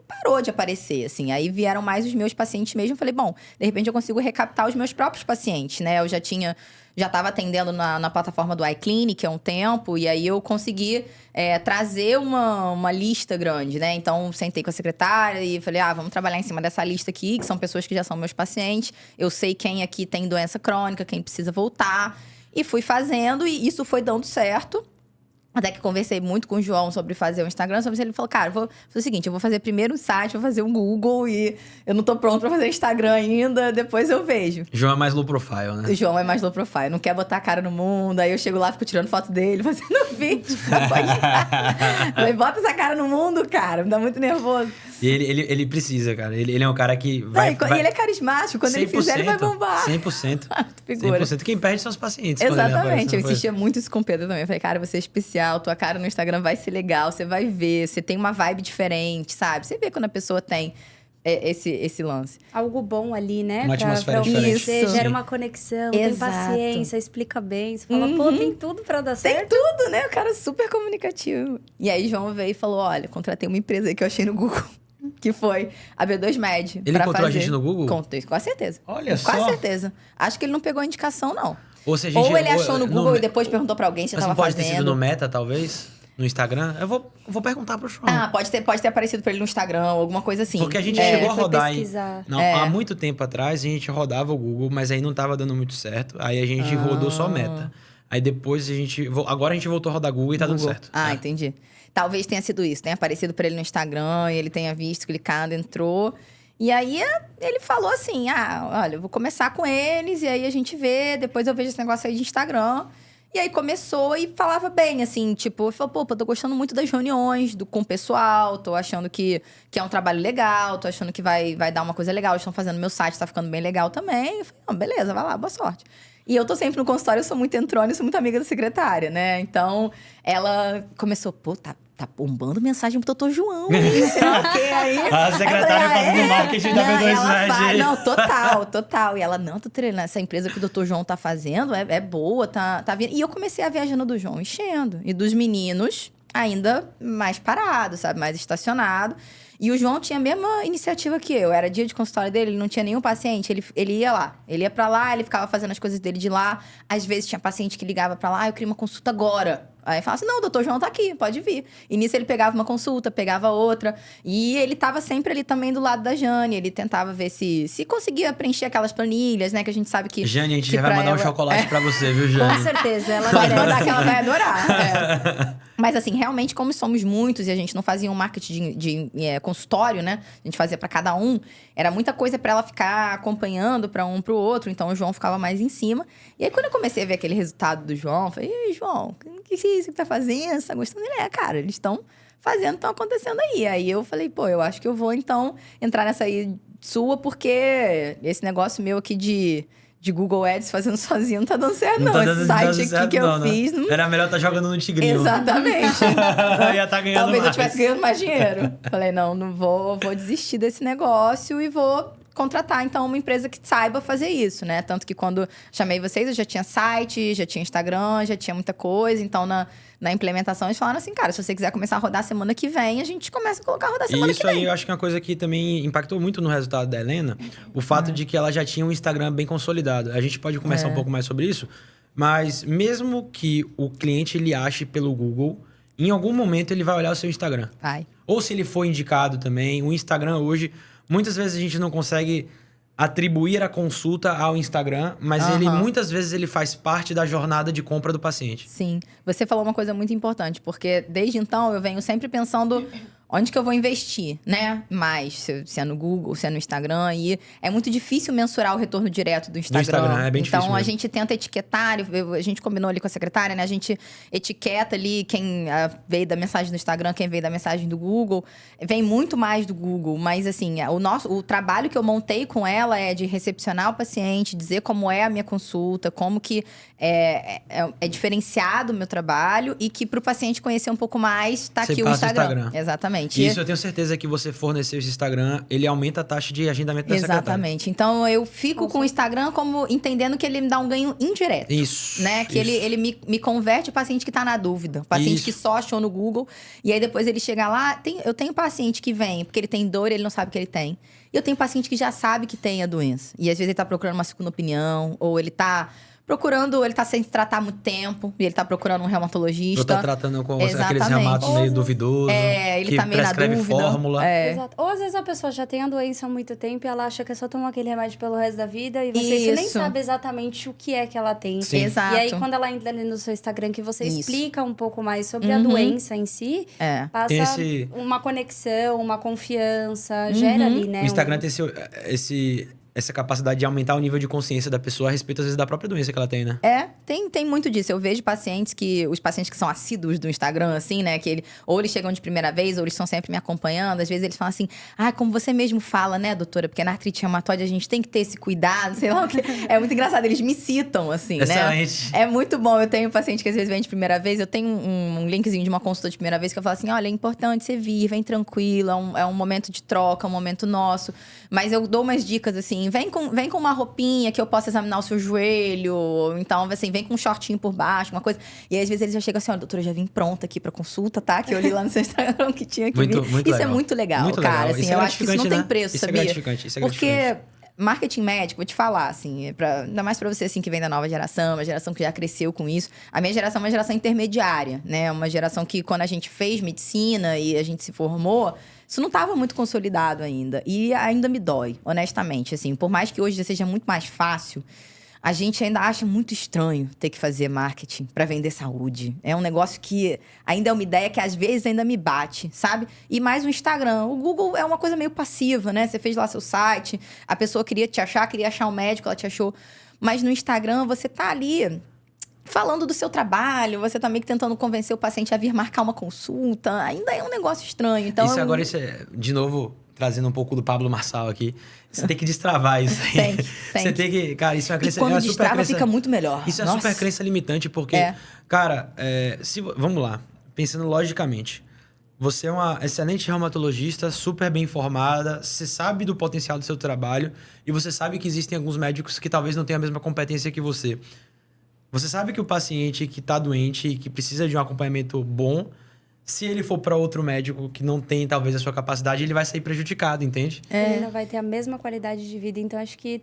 parou de aparecer, assim. Aí vieram mais os meus pacientes mesmo. Eu falei, bom, de repente eu consigo recaptar os meus próprios pacientes, né? Eu já estava atendendo na plataforma do iClinic há um tempo, e aí eu consegui trazer uma lista grande, né? Então, sentei com a secretária e falei, vamos trabalhar em cima dessa lista aqui, que são pessoas que já são meus pacientes. Eu sei quem aqui tem doença crônica, quem precisa voltar. E fui fazendo, e isso foi dando certo. Até que conversei muito com o João sobre fazer o Instagram. Ele falou, cara, vou fazer o seguinte, eu vou fazer primeiro um site, vou fazer um Google e eu não tô pronto pra fazer Instagram ainda, depois eu vejo. João é mais low profile, né? O João é mais low profile, não quer botar a cara no mundo. Aí eu chego lá, fico tirando foto dele, fazendo vídeo. Falei, bota essa cara no mundo, cara, me dá muito nervoso. E ele precisa, cara. Ele é um cara que E ele é carismático, quando ele fizer, ele vai bombar. 100%. 100%. Quem perde são os pacientes. Exatamente. Eu insistia muito isso com o Pedro também. Eu falei, cara, você é especial, tua cara no Instagram vai ser legal, você vai ver, você tem uma vibe diferente, sabe? Você vê quando a pessoa tem esse lance. Algo bom ali, né? Uma atmosfera diferente. Você gera uma conexão, tem paciência, explica bem. Você fala, pô, tem tudo pra dar certo. Tem tudo, né? O cara é super comunicativo. E aí, João veio e falou, olha, contratei uma empresa aí que eu achei no Google. Que foi a B2Med. Ele encontrou a gente no Google? Contei, com certeza. Olha só. Com certeza. Acho que ele não pegou a indicação, não. Ou ele achou no Google e depois perguntou pra alguém se eu tava fazendo. Mas pode ter sido no Meta, talvez? No Instagram? Eu vou perguntar pro João. Pode ter aparecido pra ele no Instagram, alguma coisa assim. Porque a gente chegou a rodar há muito tempo atrás, a gente rodava o Google, mas aí não tava dando muito certo. Aí a gente rodou só Meta. Aí depois agora a gente voltou a rodar Google e tá dando certo. Entendi. Talvez tenha sido isso. Tenha aparecido pra ele no Instagram, e ele tenha visto, clicado, entrou. E aí, ele falou assim, olha, eu vou começar com eles, e aí a gente vê, depois eu vejo esse negócio aí de Instagram. E aí, começou e falava bem, assim, tipo... Falou, pô, tô gostando muito das reuniões com o pessoal, tô achando que é um trabalho legal, tô achando que vai dar uma coisa legal, eles estão fazendo meu site, tá ficando bem legal também. Eu falei, beleza, vai lá, boa sorte. E eu tô sempre no consultório, eu sou muito entrona, sou muito amiga da secretária, né? Então, ela começou, pô, tá bombando mensagem pro doutor João, hein? Sei lá o quê, aí. A secretária fazendo marketing da B2Med. Não, total. E ela, não, doutora, essa empresa que o doutor João tá fazendo é boa, tá vindo. E eu comecei a viajando do João enchendo. E dos meninos, ainda mais parado, sabe? Mais estacionado. E o João tinha a mesma iniciativa que eu. Era dia de consultório dele, ele não tinha nenhum paciente. Ele ia lá. Ele ia pra lá, ele ficava fazendo as coisas dele de lá. Às vezes tinha paciente que ligava pra lá, eu queria uma consulta agora. Aí falava assim, não, o doutor João tá aqui, pode vir. E nisso ele pegava uma consulta, pegava outra. E ele tava sempre ali também do lado da Jane. Ele tentava ver se conseguia preencher aquelas planilhas, né? Que a gente sabe que... Jane, a gente já vai mandar um chocolate pra você, viu, Jane? Com certeza, ela pode mandar que ela vai adorar. Mas assim, realmente, como somos muitos e a gente não fazia um marketing de consultório, né? A gente fazia pra cada um. Era muita coisa pra ela ficar acompanhando pra um pro outro. Então, o João ficava mais em cima. E aí, quando eu comecei a ver aquele resultado do João, eu falei, e aí, João, o que é isso que tá fazendo? Você tá gostando? Ele cara, eles estão fazendo, estão acontecendo aí. Aí eu falei, pô, eu acho que eu vou, então, entrar nessa aí sua, porque esse negócio meu aqui de Google Ads fazendo sozinho não tá dando certo, não. Esse site aqui que eu fiz... Não... Era melhor estar jogando no Tigrinho. Exatamente. Ia estar ganhando Talvez mais. eu estivesse ganhando mais dinheiro. Falei, não vou desistir desse negócio e vou contratar, então, uma empresa que saiba fazer isso, né? Tanto que quando chamei vocês, eu já tinha site, já tinha Instagram, já tinha muita coisa. Então, na implementação, eles falaram assim, cara, se você quiser começar a rodar semana que vem, a gente começa a colocar a rodar semana que vem. Isso aí, eu acho que é uma coisa que também impactou muito no resultado da Helena, o fato de que ela já tinha um Instagram bem consolidado. A gente pode conversar um pouco mais sobre isso, mas mesmo que o cliente ele ache pelo Google, em algum momento ele vai olhar o seu Instagram. Vai. Ou se ele for indicado também, o Instagram hoje, muitas vezes a gente não consegue atribuir a consulta ao Instagram, mas ele muitas vezes ele faz parte da jornada de compra do paciente. Sim. Você falou uma coisa muito importante, porque desde então eu venho sempre pensando onde que eu vou investir, né? Mais, se é no Google, se é no Instagram. E é muito difícil mensurar o retorno direto do Instagram. Do Instagram, é bem difícil Então, a mesmo. gente tenta etiquetar, a gente combinou ali com a secretária, né? A gente etiqueta ali quem veio da mensagem do Instagram, quem veio da mensagem do Google. Vem muito mais do Google, mas assim, o trabalho que eu montei com ela é de recepcionar o paciente, dizer como é a minha consulta, como que é diferenciado o meu trabalho e que para o paciente conhecer um pouco mais, tá Você aqui o passa o Instagram. Instagram. Exatamente. E isso eu tenho certeza que você fornecer esse Instagram, ele aumenta a taxa de agendamento da secretária. Exatamente. Então, eu fico com o Instagram como entendendo que ele me dá um ganho indireto. Isso. Né? Que isso. ele me converte o paciente que tá na dúvida. O paciente que só achou no Google. E aí, depois ele chega lá... Eu tenho paciente que vem porque ele tem dor e ele não sabe que ele tem. E eu tenho paciente que já sabe que tem a doença. E às vezes ele tá procurando uma segunda opinião. Ou ele tá... ele tá sem se tratar há muito tempo, e ele tá procurando um reumatologista. Ou tá tratando com aqueles reumatos meio duvidosos. Ele que tá meio na prescreve dúvida. fórmula. Exato. Ou às vezes a pessoa já tem a doença há muito tempo e ela acha que é só tomar aquele remédio pelo resto da vida e você nem sabe exatamente o que é que ela tem. Sim. Exato. E aí, quando ela entra ali no seu Instagram, que você Isso. explica um pouco mais sobre a doença em si, passa uma conexão, uma confiança, gera ali, né? O Instagram tem essa capacidade de aumentar o nível de consciência da pessoa a respeito, às vezes, da própria doença que ela tem, né? Tem muito disso. Eu vejo os pacientes que são assíduos do Instagram, assim, né? Que ou eles chegam de primeira vez, ou eles estão sempre me acompanhando. Às vezes eles falam assim, como você mesmo fala, né, doutora? Porque na artrite reumatoide a gente tem que ter esse cuidado, sei lá o que. É muito engraçado, eles me citam, assim, Excelente. né? É muito bom. Eu tenho um paciente que às vezes vem de primeira vez, eu tenho um linkzinho de uma consulta de primeira vez que eu falo assim, olha, é importante você vir, vem tranquilo, é um momento de troca, é um momento nosso. Mas eu dou umas dicas, assim, vem com uma roupinha que eu possa examinar o seu joelho. Então, assim, vem com um shortinho por baixo, uma coisa. E aí, às vezes eles já chegam assim, doutora, eu já vim pronta aqui pra consulta, tá? Que eu li lá no seu Instagram que tinha que vir. Muito isso legal. é muito legal, muito cara. Legal. Assim, eu acho que isso não tem preço, isso sabia? É gratificante, isso é Porque gratificante. marketing médico, vou te falar, assim, ainda mais pra você, assim, que vem da nova geração, uma geração que já cresceu com isso. A minha geração é uma geração intermediária, né? Uma geração que, quando a gente fez medicina e a gente se formou, isso não estava muito consolidado ainda. E ainda me dói, honestamente, assim. Por mais que hoje já seja muito mais fácil, a gente ainda acha muito estranho ter que fazer marketing para vender saúde. É um negócio que ainda é uma ideia que às vezes ainda me bate, sabe? E mais o Instagram. O Google é uma coisa meio passiva, né? Você fez lá seu site, a pessoa queria te achar, queria achar um médico, ela te achou. Mas no Instagram você tá ali falando do seu trabalho, você tá meio que tentando convencer o paciente a vir marcar uma consulta. Ainda é um negócio estranho. Então, Isso é, de novo, trazendo um pouco do Pablo Marçal aqui. Você tem que destravar isso aí. Tem. Você tem que... Cara, isso é uma crença... E quando super destrava, crença, fica muito melhor. Isso é Nossa. super crença limitante, porque... Cara, vamos lá. Pensando logicamente. Você é uma excelente reumatologista, super bem informada, você sabe do potencial do seu trabalho e você sabe que existem alguns médicos que talvez não tenham a mesma competência que você. Você sabe que o paciente que está doente e que precisa de um acompanhamento bom, se ele for para outro médico que não tem, talvez, a sua capacidade, ele vai sair prejudicado, entende? Ele não vai ter a mesma qualidade de vida. Então, acho que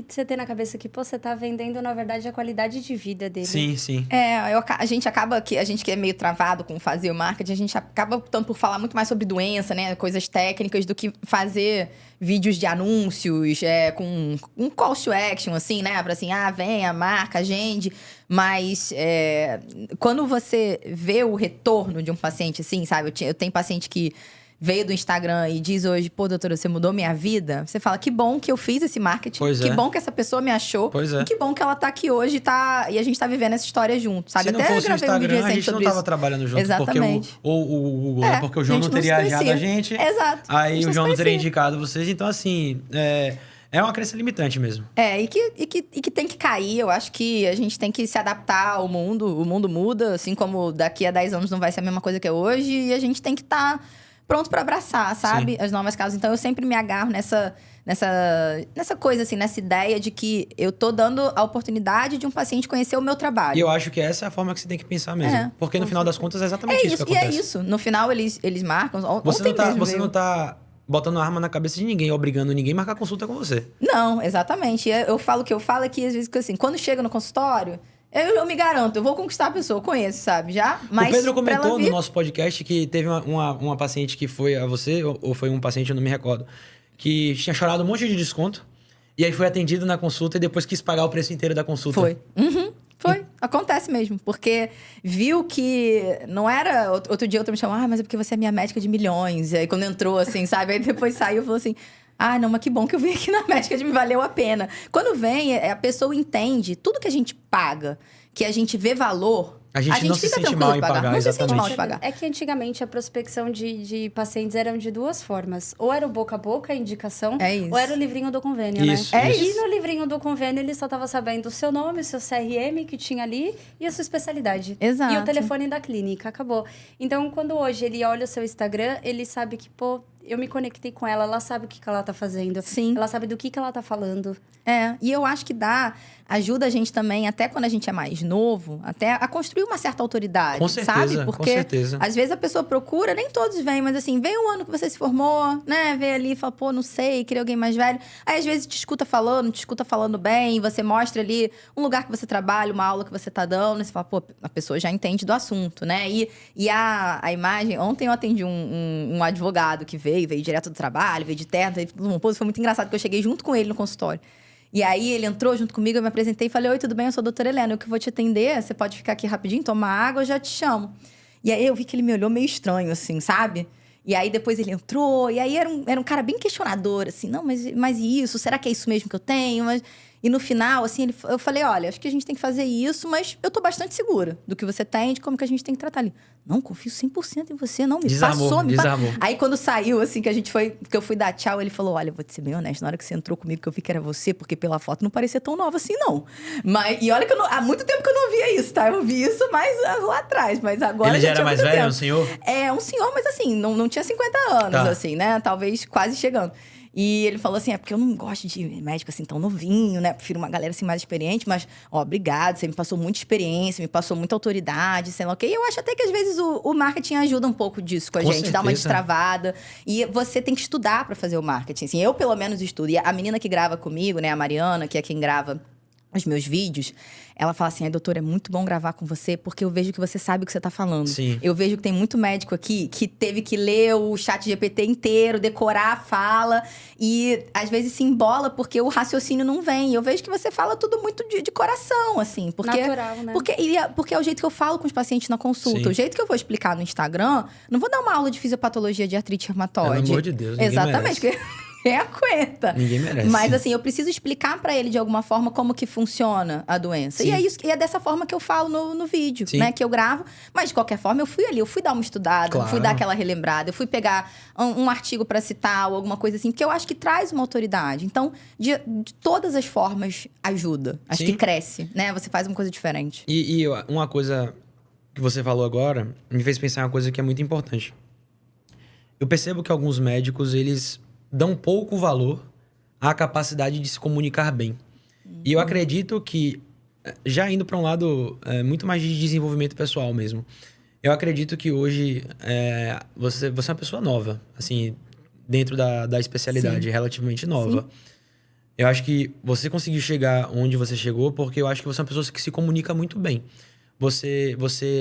você tem na cabeça que, você tá vendendo, na verdade, a qualidade de vida dele. Sim, sim. A gente que é meio travado com fazer o marketing, a gente acaba optando por falar muito mais sobre doença, né? Coisas técnicas, do que fazer vídeos de anúncios com um call to action, assim, né? Pra assim, venha, marca, agende. Mas quando você vê o retorno de um paciente, assim, sabe? Eu tenho paciente que veio do Instagram e diz hoje, pô, doutora, você mudou minha vida. Você fala, que bom que eu fiz esse marketing. Que bom que essa pessoa me achou. E que bom que ela tá aqui hoje e a gente tá vivendo essa história junto, sabe? Se não fosse o Instagram, a gente não tava trabalhando junto. Exatamente. Porque o Google, porque o João não teria achado a gente. Exato. Aí o João não teria indicado vocês. Então, assim, é uma crença limitante mesmo. E que tem que cair. Eu acho que a gente tem que se adaptar ao mundo. O mundo muda, assim como daqui a 10 anos não vai ser a mesma coisa que é hoje. E a gente tem que estar pronto para abraçar, sabe? Sim. As novas causas. Então, eu sempre me agarro nessa coisa, assim, nessa ideia de que eu tô dando a oportunidade de um paciente conhecer o meu trabalho. E eu acho que essa é a forma que você tem que pensar mesmo. Porque no final das contas é exatamente isso que acontece. E é isso. No final, eles marcam. Você não tá botando arma na cabeça de ninguém, obrigando ninguém a marcar consulta com você. Não, exatamente. Eu falo o que eu falo é que, às vezes, assim, quando chega no consultório, eu me garanto, eu vou conquistar a pessoa, eu conheço, sabe? Já, mas o Pedro comentou no nosso podcast que teve uma paciente que foi a você, ou foi um paciente, eu não me recordo, que tinha chorado um monte de desconto, e aí foi atendido na consulta e depois quis pagar o preço inteiro da consulta. Foi. Foi. Acontece mesmo. Porque viu que não era... Outro dia, outro me chamou, mas é porque você é minha médica de milhões. E aí, quando entrou, assim, sabe? Aí depois saiu e falou assim... não, mas que bom que eu vim aqui na médica de me valeu a pena. Quando vem, a pessoa entende tudo que a gente paga, que a gente vê valor... A gente não se sente mal em pagar, não se sente mal de pagar. É que antigamente a prospecção de pacientes eram de duas formas. Ou era o boca a boca, a indicação, ou era o livrinho do convênio, né? E no livrinho do convênio ele só estava sabendo o seu nome, o seu CRM que tinha ali e a sua especialidade. Exato. E o telefone da clínica, acabou. Então, quando hoje ele olha o seu Instagram, ele sabe que, eu me conectei com ela, ela sabe o que ela tá fazendo. Sim. Ela sabe do que ela tá falando. E eu acho que ajuda a gente também, até quando a gente é mais novo, até a construir uma certa autoridade, com certeza, sabe? Porque, com certeza. Às vezes a pessoa procura, nem todos vêm, mas assim, vem o ano que você se formou, né? Vê ali e fala, não sei, queria alguém mais velho. Aí, às vezes, te escuta falando bem, você mostra ali um lugar que você trabalha, uma aula que você tá dando, e você fala, a pessoa já entende do assunto, né? E a imagem... Ontem eu atendi um advogado que veio direto do trabalho, veio de terno, foi muito engraçado, porque eu cheguei junto com ele no consultório. E aí, ele entrou junto comigo, eu me apresentei e falei, oi, tudo bem? Eu sou a doutora Helena, eu que vou te atender, você pode ficar aqui rapidinho, tomar água, eu já te chamo. E aí, eu vi que ele me olhou meio estranho, assim, sabe? E aí, depois ele entrou, e aí era um cara bem questionador, assim, não, mas e isso? Será que é isso mesmo que eu tenho? E no final, assim, eu falei, olha, acho que a gente tem que fazer isso, mas eu tô bastante segura do que você tem, de como que a gente tem que tratar ali. Não, confio 100% em você, não, me desarmou. Aí, quando saiu, assim, que eu fui dar tchau, ele falou, olha, vou te ser bem honesto, na hora que você entrou comigo, que eu vi que era você, porque pela foto não parecia tão nova assim, não. E olha que há muito tempo que eu não via isso, tá? Eu vi isso mais lá atrás, mas agora... Ele já era mais velho, um senhor? Um senhor, mas assim, não tinha 50 anos, assim, né? Talvez quase chegando. E ele falou assim, porque eu não gosto de médico assim tão novinho, né? Prefiro uma galera assim mais experiente, mas, obrigado, você me passou muita experiência, me passou muita autoridade, sei lá o quê. E eu acho até que às vezes o marketing ajuda um pouco disso com a gente, certeza. Dá uma destravada. E você tem que estudar para fazer o marketing. Assim, eu, pelo menos, estudo. E a menina que grava comigo, né, a Mariana, que é quem grava os meus vídeos, ela fala assim, doutora, é muito bom gravar com você, porque eu vejo que você sabe o que você tá falando. Sim. Eu vejo que tem muito médico aqui que teve que ler o ChatGPT inteiro, decorar a fala, e às vezes se embola porque o raciocínio não vem. Eu vejo que você fala tudo muito de coração, assim. Porque, natural, né? Porque é o jeito que eu falo com os pacientes na consulta. Sim. O jeito que eu vou explicar no Instagram, não vou dar uma aula de fisiopatologia de artrite reumatoide. Pelo amor de Deus, exatamente, porque aguenta. Ninguém merece. Mas assim, eu preciso explicar pra ele de alguma forma como que funciona a doença. Sim. E é dessa forma que eu falo no vídeo, Sim. né? Que eu gravo. Mas de qualquer forma, eu fui dar uma estudada, claro. Fui dar aquela relembrada, eu fui pegar um artigo pra citar ou alguma coisa assim, porque eu acho que traz uma autoridade. Então, de todas as formas, ajuda. Acho Sim. que cresce, né? Você faz uma coisa diferente. E uma coisa que você falou agora me fez pensar em uma coisa que é muito importante. Eu percebo que alguns médicos, eles dão pouco valor à capacidade de se comunicar bem. E eu acredito que, já indo para um lado muito mais de desenvolvimento pessoal mesmo, eu acredito que hoje você é uma pessoa nova, assim, dentro da especialidade, Sim. relativamente nova. Sim. Eu acho que você conseguiu chegar onde você chegou porque eu acho que você é uma pessoa que se comunica muito bem. Você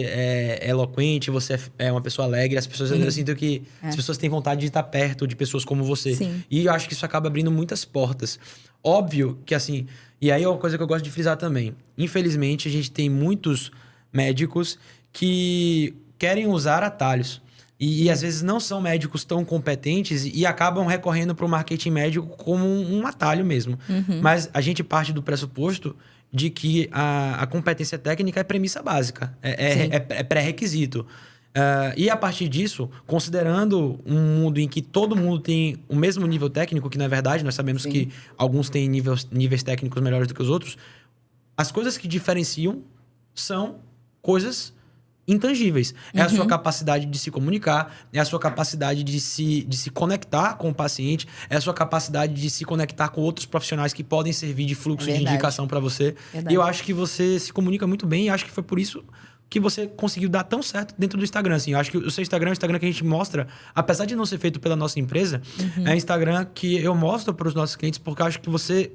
é eloquente, você é uma pessoa alegre. As pessoas, eu sinto que as pessoas têm vontade de estar perto de pessoas como você. Sim. E eu acho que isso acaba abrindo muitas portas. Óbvio que, assim... E aí é uma coisa que eu gosto de frisar também. Infelizmente, a gente tem muitos médicos que querem usar atalhos. E às vezes não são médicos tão competentes e acabam recorrendo para o marketing médico como um atalho mesmo. Uhum. Mas a gente parte do pressuposto de que a competência técnica é premissa básica, é pré-requisito. E a partir disso, considerando um mundo em que todo mundo tem o mesmo nível técnico, que na verdade nós sabemos Sim. que alguns têm níveis técnicos melhores do que os outros, as coisas que diferenciam são coisas intangíveis. É a sua capacidade de se comunicar, é a sua capacidade de se conectar com o paciente, é a sua capacidade de se conectar com outros profissionais que podem servir de fluxo de indicação para você. Verdade. E eu acho que você se comunica muito bem e acho que foi por isso que você conseguiu dar tão certo dentro do Instagram. Assim, eu acho que o seu Instagram é o Instagram que a gente mostra, apesar de não ser feito pela nossa empresa, é o Instagram que eu mostro para os nossos clientes, porque eu acho que você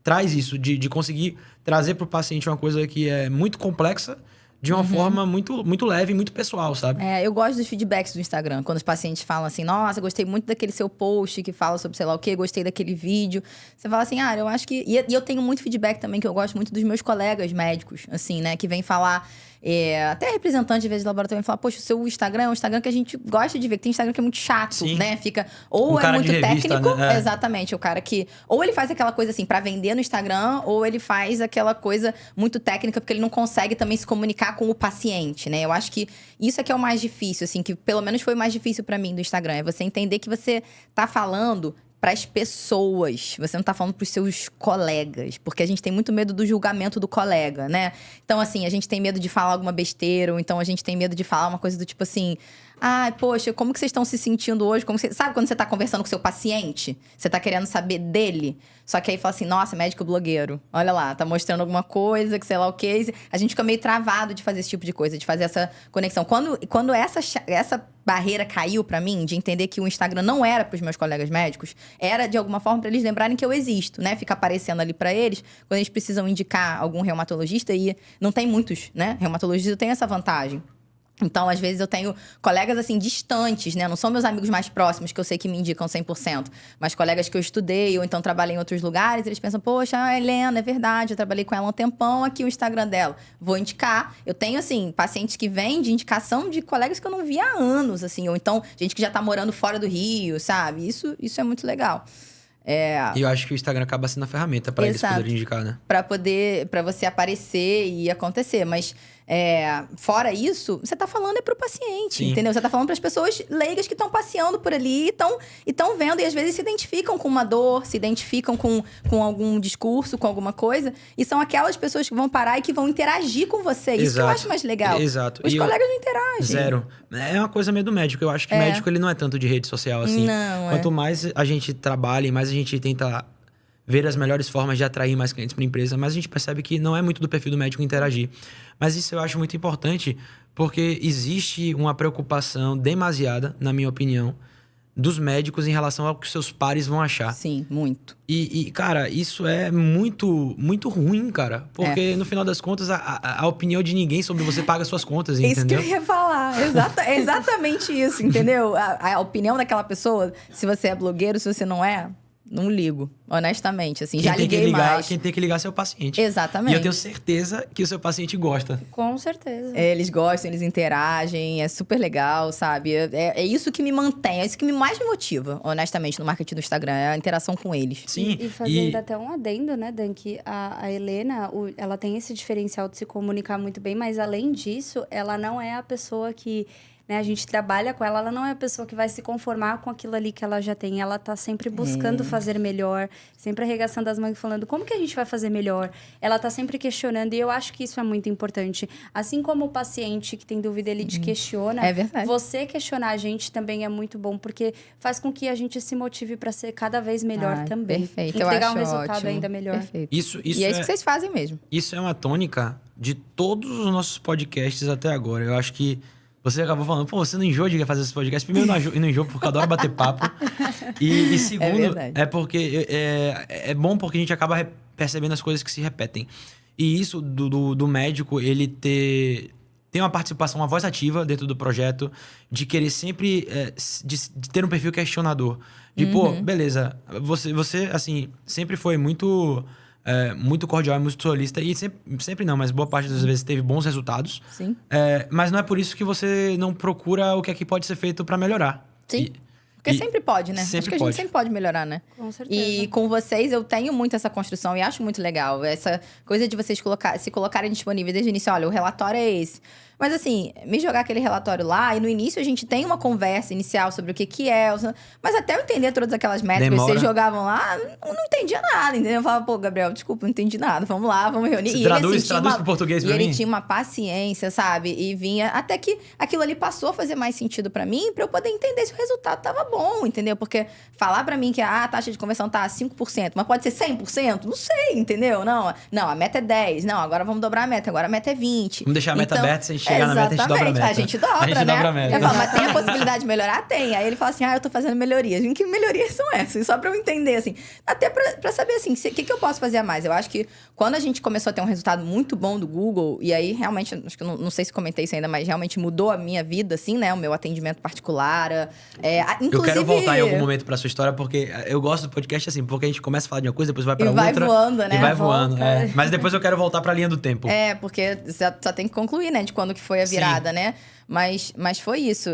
traz isso, de conseguir trazer para o paciente uma coisa que é muito complexa, de uma forma muito, muito leve e muito pessoal, sabe? Eu gosto dos feedbacks do Instagram. Quando os pacientes falam assim, nossa, gostei muito daquele seu post que fala sobre sei lá o quê, gostei daquele vídeo. Você fala assim, eu acho que... E eu tenho muito feedback também, que eu gosto muito dos meus colegas médicos, assim, né? Que vêm falar... até representante, às vezes, do laboratório, fala, poxa, o seu Instagram é um Instagram que a gente gosta de ver. Que tem Instagram que é muito chato, Sim. né? Fica... Ou é muito revista, técnico... Né? Exatamente, o cara que... Ou ele faz aquela coisa assim, pra vender no Instagram, ou ele faz aquela coisa muito técnica, porque ele não consegue também se comunicar com o paciente, né? Eu acho que isso é que é o mais difícil, assim, que pelo menos foi o mais difícil pra mim do Instagram. É você entender que você tá falando para as pessoas, você não tá falando pros seus colegas, porque a gente tem muito medo do julgamento do colega, né? Então, assim, a gente tem medo de falar alguma besteira, ou então a gente tem medo de falar uma coisa do tipo assim... poxa, como que vocês estão se sentindo hoje? Sabe quando você tá conversando com o seu paciente? Você tá querendo saber dele? Só que aí fala assim, nossa, médico blogueiro. Olha lá, tá mostrando alguma coisa, que sei lá o quê. A gente fica meio travado de fazer esse tipo de coisa, de fazer essa conexão. Quando essa barreira caiu pra mim, de entender que o Instagram não era pros meus colegas médicos, era de alguma forma pra eles lembrarem que eu existo, né? Fica aparecendo ali pra eles, quando eles precisam indicar algum reumatologista, e não tem muitos, né? Reumatologistas têm essa vantagem. Então, às vezes, eu tenho colegas, assim, distantes, né? Não são meus amigos mais próximos, que eu sei que me indicam 100%. Mas colegas que eu estudei, ou então trabalhei em outros lugares, eles pensam, poxa, a Helena, é verdade, eu trabalhei com ela um tempão, aqui o Instagram dela. Vou indicar. Eu tenho, assim, pacientes que vêm de indicação de colegas que eu não via há anos, assim. Ou então, gente que já tá morando fora do Rio, sabe? Isso é muito legal. E eu acho que o Instagram acaba sendo a ferramenta para eles poderem indicar, né? Pra você aparecer e acontecer. Mas, fora isso, você tá falando pro paciente, Sim. entendeu? Você tá falando pras pessoas leigas que estão passeando por ali e estão vendo. E às vezes se identificam com uma dor, se identificam com algum discurso, com alguma coisa. E são aquelas pessoas que vão parar e que vão interagir com você. Isso que eu acho mais legal. Exato. Os colegas não interagem. Zero. É uma coisa meio do médico. Eu acho que médico, ele não é tanto de rede social, assim. Não, Quanto mais a gente trabalha e mais a gente tenta ver as melhores formas de atrair mais clientes para a empresa, mas a gente percebe que não é muito do perfil do médico interagir. Mas isso eu acho muito importante, porque existe uma preocupação demasiada, na minha opinião, dos médicos em relação ao que seus pares vão achar. Sim, muito. E cara, isso é muito, muito ruim, cara. Porque, no final das contas, a opinião de ninguém sobre você paga suas contas, entendeu? Isso que eu ia falar. Exatamente isso, entendeu? A opinião daquela pessoa, se você é blogueiro, se você não é... Não ligo, honestamente, assim, já liguei mais. Quem tem que ligar é o seu paciente. Exatamente. E eu tenho certeza que o seu paciente gosta. Com certeza. Eles gostam, eles interagem, é super legal, sabe? É isso que me mantém, é isso que mais me motiva, honestamente, no marketing do Instagram, é a interação com eles. Sim. E fazendo até um adendo, né, Dan, que a Helena, ela tem esse diferencial de se comunicar muito bem, mas além disso, ela não é a pessoa que... Né, a gente trabalha com ela não é a pessoa que vai se conformar com aquilo ali que ela já tem. Ela tá sempre buscando fazer melhor, sempre arregaçando as mãos e falando como que a gente vai fazer melhor. Ela tá sempre questionando e eu acho que isso é muito importante. Assim como o paciente que tem dúvida, ele te questiona. É verdade. Você questionar a gente também é muito bom, porque faz com que a gente se motive para ser cada vez melhor também. Perfeito, entregar um resultado ainda melhor. Perfeito. Isso e é isso que vocês fazem mesmo. Isso é uma tônica de todos os nossos podcasts até agora. Eu acho que você acabou falando, pô, você não enjoa de fazer esse podcast? Primeiro, não enjoa porque eu adoro bater papo. E segundo, é porque é bom porque a gente acaba percebendo as coisas que se repetem. E isso do médico, ele tem uma participação, uma voz ativa dentro do projeto, de querer sempre de ter um perfil questionador. De, pô, beleza, você assim, sempre foi muito cordial e muito solista. E sempre não, mas boa parte das vezes teve bons resultados. Sim. Mas não é por isso que você não procura o que é que pode ser feito para melhorar. Sim. Porque sempre pode, né? Acho que a gente sempre pode melhorar, né? Com certeza. E com vocês, eu tenho muito essa construção e acho muito legal. Essa coisa de vocês se colocarem disponíveis desde o início. Olha, o relatório é esse. Mas assim, me jogar aquele relatório lá, e no início a gente tem uma conversa inicial sobre o que é. Mas até eu entender todas aquelas métricas que vocês jogavam lá, eu não entendia nada, entendeu? Eu falava, pô, Gabriel, desculpa, não entendi nada. Vamos lá, vamos reunir. Você traduz pro português pra mim? E ele tinha uma paciência, sabe? E vinha... Até que aquilo ali passou a fazer mais sentido pra mim, pra eu poder entender se o resultado tava bom, entendeu? Porque falar pra mim que a taxa de conversão tá 5%, mas pode ser 100%? Não sei, entendeu? Não, a meta é 10. Não, agora vamos dobrar a meta. Agora a meta é 20. Vamos deixar a meta aberta, se a gente chegar na meta, a gente dobra a meta. A gente dobra, né? Dobra a meta. Eu falo, mas tem a possibilidade de melhorar? Tem. Aí ele fala assim, eu tô fazendo melhorias. E que melhorias são essas? Só pra eu entender, assim. Até pra saber, assim, o que eu posso fazer a mais? Eu acho que quando a gente começou a ter um resultado muito bom do Google, e aí realmente, acho que eu não sei se comentei isso ainda, mas realmente mudou a minha vida, assim, né? O meu atendimento particular. Inclusive... Eu quero voltar em algum momento pra sua história, porque eu gosto do podcast assim, porque a gente começa a falar de uma coisa, depois vai pra outra. E vai voando, né? E vai voando, Mas depois eu quero voltar pra linha do tempo. Porque só tem que concluir, né? De quando que foi a virada, né? Mas foi isso.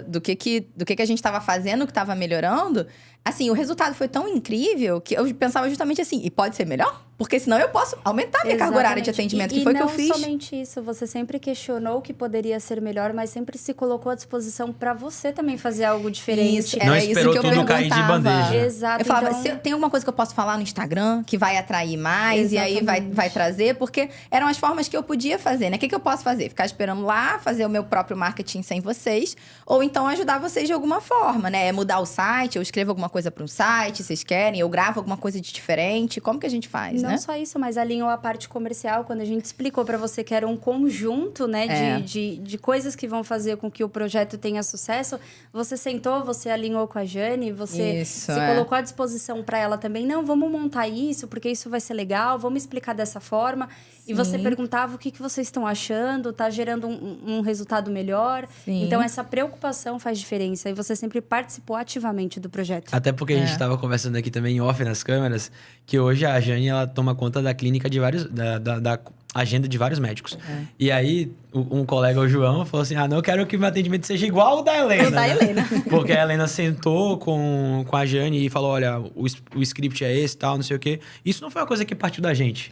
Do que a gente tava fazendo, que tava melhorando. Assim, o resultado foi tão incrível que eu pensava justamente assim, e pode ser melhor? Porque senão eu posso aumentar a minha carga horária de atendimento, que foi o que eu fiz. E não somente isso, você sempre questionou o que poderia ser melhor, mas sempre se colocou à disposição para você também fazer algo diferente. Isso, era isso que eu perguntava. Cair de bandeja. Exato. Eu falava, tem alguma coisa que eu posso falar no Instagram que vai atrair mais, exatamente. E aí vai trazer, porque eram as formas que eu podia fazer, né? O que eu posso fazer? Ficar esperando lá, fazer o meu próprio marketing sem vocês, ou então ajudar vocês de alguma forma, né? Mudar o site, eu escrevo alguma coisa para um site, vocês querem, eu gravo alguma coisa de diferente, como que a gente faz, né? Não só isso, mas alinhou a parte comercial, quando a gente explicou para você que era um conjunto, né, de coisas que vão fazer com que o projeto tenha sucesso, você sentou, você alinhou com a Jane, você se colocou à disposição para ela também, não, vamos montar isso, porque isso vai ser legal, vamos explicar dessa forma. Sim. E você perguntava o que vocês estão achando, tá gerando um resultado melhor. Sim. Então, essa preocupação faz diferença, e você sempre participou ativamente do projeto. Até porque a gente estava conversando aqui também em off nas câmeras, que hoje a Jane, ela toma conta da clínica de vários... Da agenda de vários médicos. E aí, um colega, o João, falou assim, não quero que o meu atendimento seja igual ao da Helena. Porque a Helena sentou com a Jane e falou, olha, o script é esse, tal, não sei o quê. Isso não foi uma coisa que partiu da gente.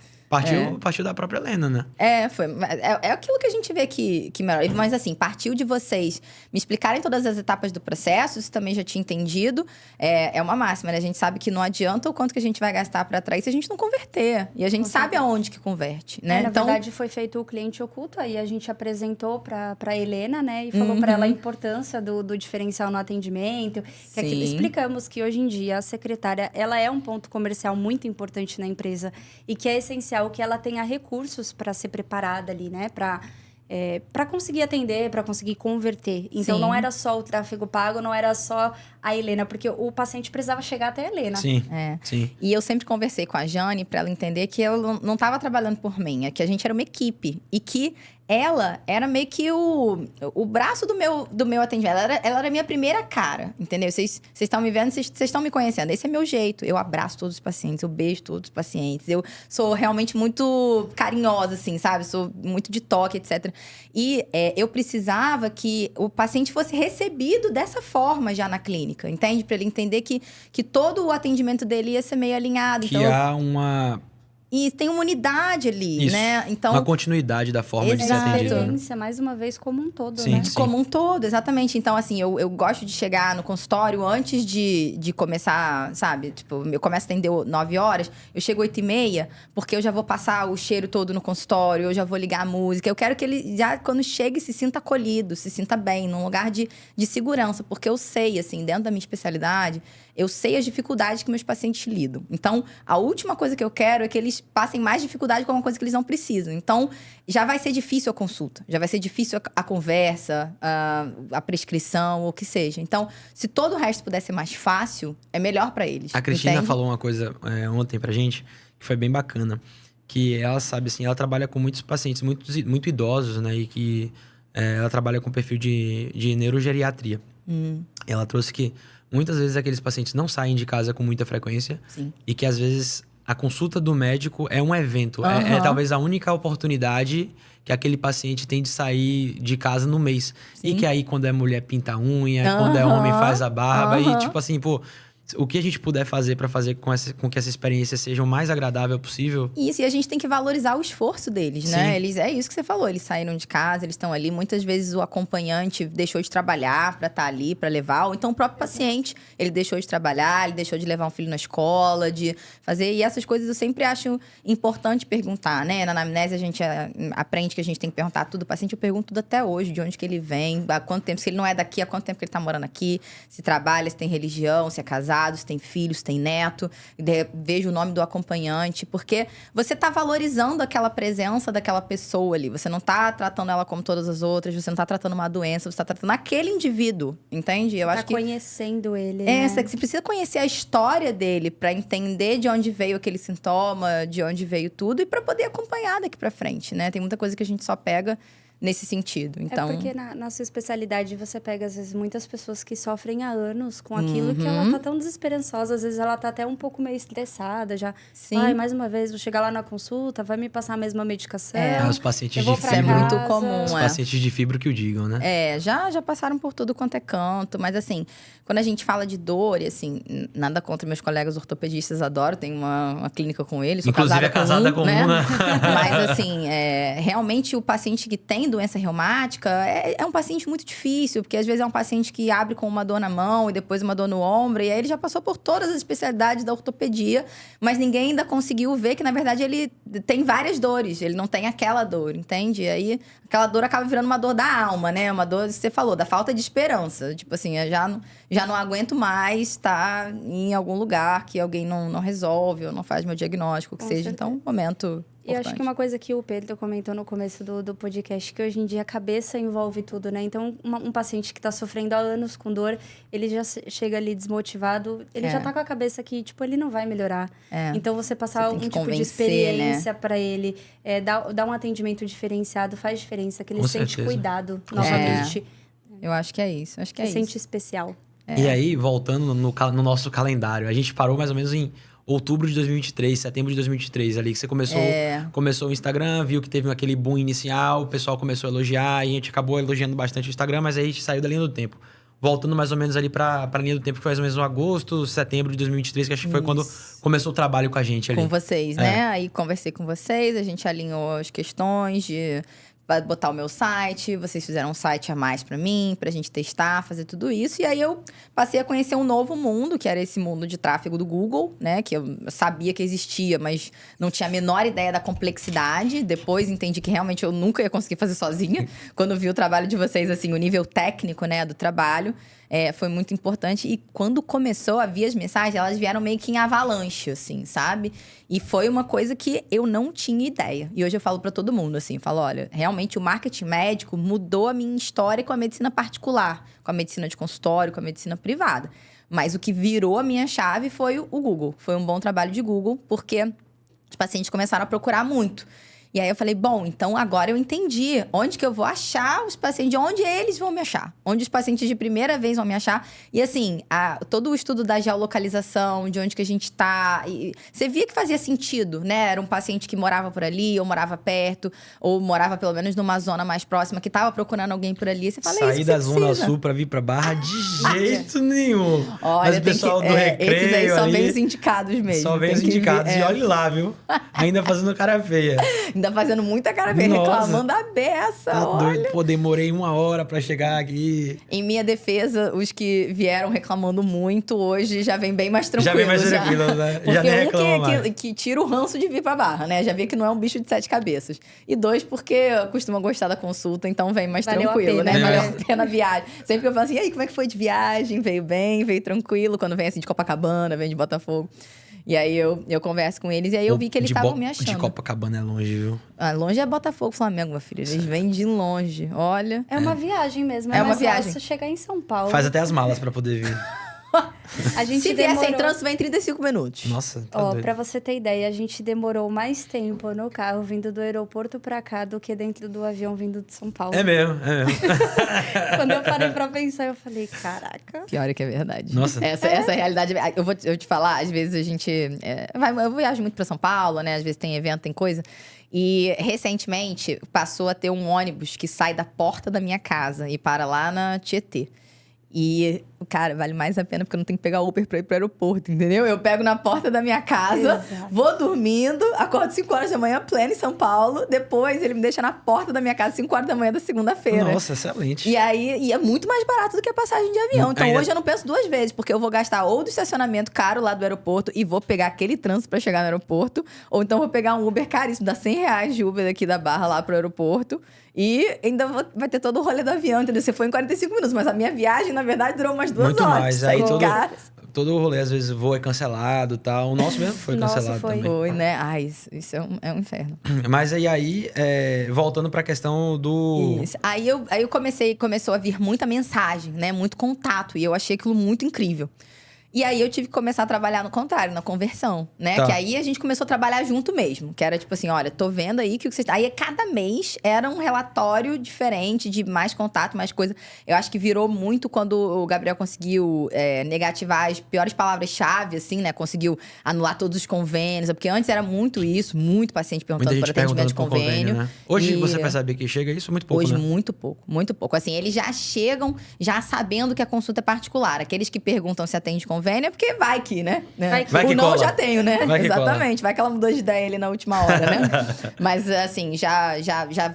Partiu da própria Helena, né? Foi. É aquilo que a gente vê que melhora. Mas assim, partiu de vocês me explicarem todas as etapas do processo, isso também já tinha entendido. É uma máxima, né? A gente sabe que não adianta o quanto que a gente vai gastar para atrair se a gente não converter. E a gente sabe aonde que converte, né? Na verdade, foi feito o cliente oculto, aí a gente apresentou pra Helena, né? E falou para ela a importância do diferencial no atendimento. Que aqui, explicamos que hoje em dia a secretária, ela é um ponto comercial muito importante na empresa e que é essencial que ela tenha recursos para ser preparada ali, né? Para conseguir atender, para conseguir converter. Então, não era só o tráfego pago, não era só a Helena, porque o paciente precisava chegar até a Helena. Sim. E eu sempre conversei com a Jane para ela entender que ela não estava trabalhando por mim, é que a gente era uma equipe e que ela era meio que o braço do meu atendimento. Ela era a minha primeira cara, entendeu? Vocês estão me vendo, vocês estão me conhecendo. Esse é meu jeito. Eu abraço todos os pacientes, eu beijo todos os pacientes. Eu sou realmente muito carinhosa, assim, sabe? Sou muito de toque, etc. E eu precisava que o paciente fosse recebido dessa forma já na clínica, entende? Para ele entender que todo o atendimento dele ia ser meio alinhado. Que há uma... E tem uma unidade ali, né? Então, uma continuidade da forma de ser atendido. A experiência, mais uma vez, como um todo, sim, né? Sim. Como um todo, exatamente. Então, assim, eu gosto de chegar no consultório antes de começar, sabe? Tipo, eu começo a atender 9 horas, eu chego 8h30, porque eu já vou passar o cheiro todo no consultório, eu já vou ligar a música. Eu quero que ele, já quando chegue, se sinta acolhido, se sinta bem, num lugar de segurança. Porque eu sei, assim, dentro da minha especialidade, eu sei as dificuldades que meus pacientes lidam. Então, a última coisa que eu quero é que eles passem mais dificuldade com uma coisa que eles não precisam. Então, já vai ser difícil a consulta, já vai ser difícil a conversa, a prescrição, o que seja. Então, se todo o resto puder ser mais fácil, é melhor para eles. A Cristina falou uma coisa ontem pra gente, que foi bem bacana. Que ela sabe, assim, ela trabalha com muitos pacientes muito idosos, né? E que ela trabalha com perfil de neurogeriatria. Ela trouxe que muitas vezes aqueles pacientes não saem de casa com muita frequência. Sim. E que às vezes a consulta do médico é um evento. É talvez a única oportunidade que aquele paciente tem de sair de casa no mês. Sim. E que aí quando é mulher pinta a unha, quando é homem faz a barba. E tipo assim, pô... o que a gente puder fazer para fazer com que essa experiência seja o mais agradável possível. Isso, e a gente tem que valorizar o esforço deles, né? É isso que você falou, eles saíram de casa, eles estão ali. Muitas vezes o acompanhante deixou de trabalhar para estar ali, para levar. Ou então o próprio paciente, ele deixou de trabalhar, ele deixou de levar um filho na escola, de fazer. E essas coisas eu sempre acho importante perguntar, né? Na anamnese a gente aprende que a gente tem que perguntar tudo. O paciente eu pergunto tudo até hoje, de onde que ele vem, há quanto tempo, se ele não é daqui, há quanto tempo que ele tá morando aqui, se trabalha, se tem religião, se é casado, se tem filhos, se tem neto, vejo o nome do acompanhante, porque você tá valorizando aquela presença daquela pessoa ali, você não tá tratando ela como todas as outras, você não tá tratando uma doença, você tá tratando aquele indivíduo, entende? Eu acho que conhecendo ele, né? Você precisa conhecer a história dele para entender de onde veio aquele sintoma, de onde veio tudo e para poder acompanhar daqui para frente, né? Tem muita coisa que a gente só pega nesse sentido, então... É porque na sua especialidade você pega, às vezes, muitas pessoas que sofrem há anos com aquilo que ela tá tão desesperançosa. Às vezes ela tá até um pouco meio estressada já. Sim. Ai, mais uma vez, vou chegar lá na consulta, vai me passar a mesma medicação. Os pacientes de fibra. É muito comum, Os pacientes de fibra que o digam, né? Já passaram por tudo quanto é canto. Mas, assim, quando a gente fala de dor, e assim, nada contra meus colegas ortopedistas, adoro. Tenho uma clínica com eles. Inclusive, casada com um, né? Mas, assim, realmente o paciente que tem doença reumática é um paciente muito difícil, porque às vezes é um paciente que abre com uma dor na mão e depois uma dor no ombro, e aí ele já passou por todas as especialidades da ortopedia, mas ninguém ainda conseguiu ver que, na verdade, ele tem várias dores, ele não tem aquela dor, entende? E aí, aquela dor acaba virando uma dor da alma, né? Uma dor, você falou, da falta de esperança. Tipo assim, eu já não aguento mais estar em algum lugar que alguém não resolve ou não faz meu diagnóstico, que Com seja. certeza. Então, um momento... E eu acho que uma coisa que o Pedro comentou no começo do podcast, que hoje em dia a cabeça envolve tudo, né? Então, um paciente que tá sofrendo há anos com dor, ele já chega ali desmotivado, ele já tá com a cabeça que, tipo, ele não vai melhorar. Então, você passar algum tipo de experiência para ele, dar um atendimento diferenciado, faz diferença, que ele Com sente certeza. cuidado novamente. Eu acho que é isso, acho que é Se isso. sente especial. E aí, voltando no nosso calendário, a gente parou mais ou menos em outubro de 2023, setembro de 2023, ali que você começou o Instagram, viu que teve aquele boom inicial, o pessoal começou a elogiar, e a gente acabou elogiando bastante o Instagram, mas aí a gente saiu da linha do tempo. Voltando mais ou menos ali pra linha do tempo, que foi mais ou menos agosto, setembro de 2023, que acho que foi quando começou o trabalho com a gente ali. Com vocês, né? Aí conversei com vocês, a gente alinhou as questões de botar o meu site, vocês fizeram um site a mais pra mim, pra gente testar, fazer tudo isso. E aí eu passei a conhecer um novo mundo, que era esse mundo de tráfego do Google, né? Que eu sabia que existia, mas não tinha a menor ideia da complexidade. Depois entendi que realmente eu nunca ia conseguir fazer sozinha. Quando vi o trabalho de vocês, assim, o nível técnico, né, do trabalho. Foi muito importante. E quando começou a vir as mensagens, elas vieram meio que em avalanche, assim, sabe? E foi uma coisa que eu não tinha ideia. E hoje eu falo pra todo mundo, assim, falo, olha, realmente o marketing médico mudou a minha história com a medicina particular, com a medicina de consultório, com a medicina privada. Mas o que virou a minha chave foi o Google. Foi um bom trabalho de Google, porque os pacientes começaram a procurar muito. E aí eu falei, bom, então agora eu entendi onde que eu vou achar os pacientes, de onde eles vão me achar. Onde os pacientes de primeira vez vão me achar. E assim, todo o estudo da geolocalização, de onde que a gente tá. Você via que fazia sentido, né? Era um paciente que morava por ali, ou morava perto, ou morava pelo menos numa zona mais próxima, que tava procurando alguém por ali. Você fala, sair da Zona Sul pra vir pra Barra de jeito nenhum. Olha, mas o pessoal do Recreio esses aí só ali, vem os indicados mesmo. Só vem os indicados. E olha lá, viu? Ainda fazendo cara feia. Ainda fazendo muita cara feia, reclamando a beça, tá olha. Doido. Pô, demorei 1 hora pra chegar aqui. Em minha defesa, os que vieram reclamando muito hoje já vem bem mais tranquilo. Já vem mais tranquilo, né? Porque já nem reclama mais. Que tira o ranço de vir pra Barra, né? Já vê que não é um bicho de 7 cabeças. E 2, porque costuma gostar da consulta, então vem mais tranquilo, né? Valeu a pena a viagem. Sempre que eu falo assim, e aí, como é que foi de viagem? Veio bem, veio tranquilo. Quando vem assim de Copacabana, vem de Botafogo. E aí eu converso com eles e aí eu vi que eles estavam me achando. De Copacabana é longe, viu? Longe é Botafogo, Flamengo, meu filho. Eles vêm de longe, olha. É uma viagem mesmo. É uma viagem. Você chegar em São Paulo. Faz até as malas pra poder vir. A gente Se vier sem trânsito, vem 35 minutos. Nossa, tá doido. Pra você ter ideia, a gente demorou mais tempo no carro vindo do aeroporto pra cá do que dentro do avião vindo de São Paulo. É mesmo. Quando eu parei pra pensar, eu falei, caraca. Pior é que é verdade. Nossa. Essa realidade... Eu vou te falar, às vezes a gente... eu viajo muito pra São Paulo, né? Às vezes tem evento, tem coisa. E, recentemente, passou a ter um ônibus que sai da porta da minha casa e para lá na Tietê. E, cara, vale mais a pena porque eu não tenho que pegar Uber pra ir pro aeroporto, entendeu? Eu pego na porta da minha casa, vou dormindo, acordo 5 horas da manhã, pleno em São Paulo. Depois, ele me deixa na porta da minha casa 5 horas da manhã da segunda-feira. Nossa, excelente. E é muito mais barato do que a passagem de avião. Então, hoje eu não penso 2 vezes, porque eu vou gastar ou do estacionamento caro lá do aeroporto e vou pegar aquele trânsito pra chegar no aeroporto, ou então vou pegar um Uber caríssimo, dá R$100 de Uber daqui da Barra lá pro aeroporto. E ainda vai ter todo o rolê do avião, entendeu? Você foi em 45 minutos, mas a minha viagem, na verdade, durou umas 2 horas. Muito mais. Aí todo o rolê, às vezes, o voo é cancelado e tal. O nosso mesmo foi cancelado também. Foi, né? Ai, isso é um inferno. Mas aí voltando pra questão do... Isso. Aí começou a vir muita mensagem, né? Muito contato. E eu achei aquilo muito incrível. E aí eu tive que começar a trabalhar no contrário, na conversão, né? Tá. Que aí a gente começou a trabalhar junto mesmo. Que era tipo assim, olha, tô vendo aí que o que vocês... Aí cada mês era um relatório diferente de mais contato, mais coisa. Eu acho que virou muito quando o Gabriel conseguiu negativar as piores palavras-chave, assim, né? Conseguiu anular todos os convênios. Porque antes era muito isso, muito paciente perguntando por atendimento de convênio. Né? Hoje você percebe que chega isso muito pouco, hoje, né? muito pouco, muito pouco. Assim, eles já chegam já sabendo que a consulta é particular. Aqueles que perguntam se atende convênio é porque vai que, né? Vai que o não cola. Já tenho, né? Vai que exatamente. Vai que ela mudou de ideia ali na última hora, né? Mas, assim, já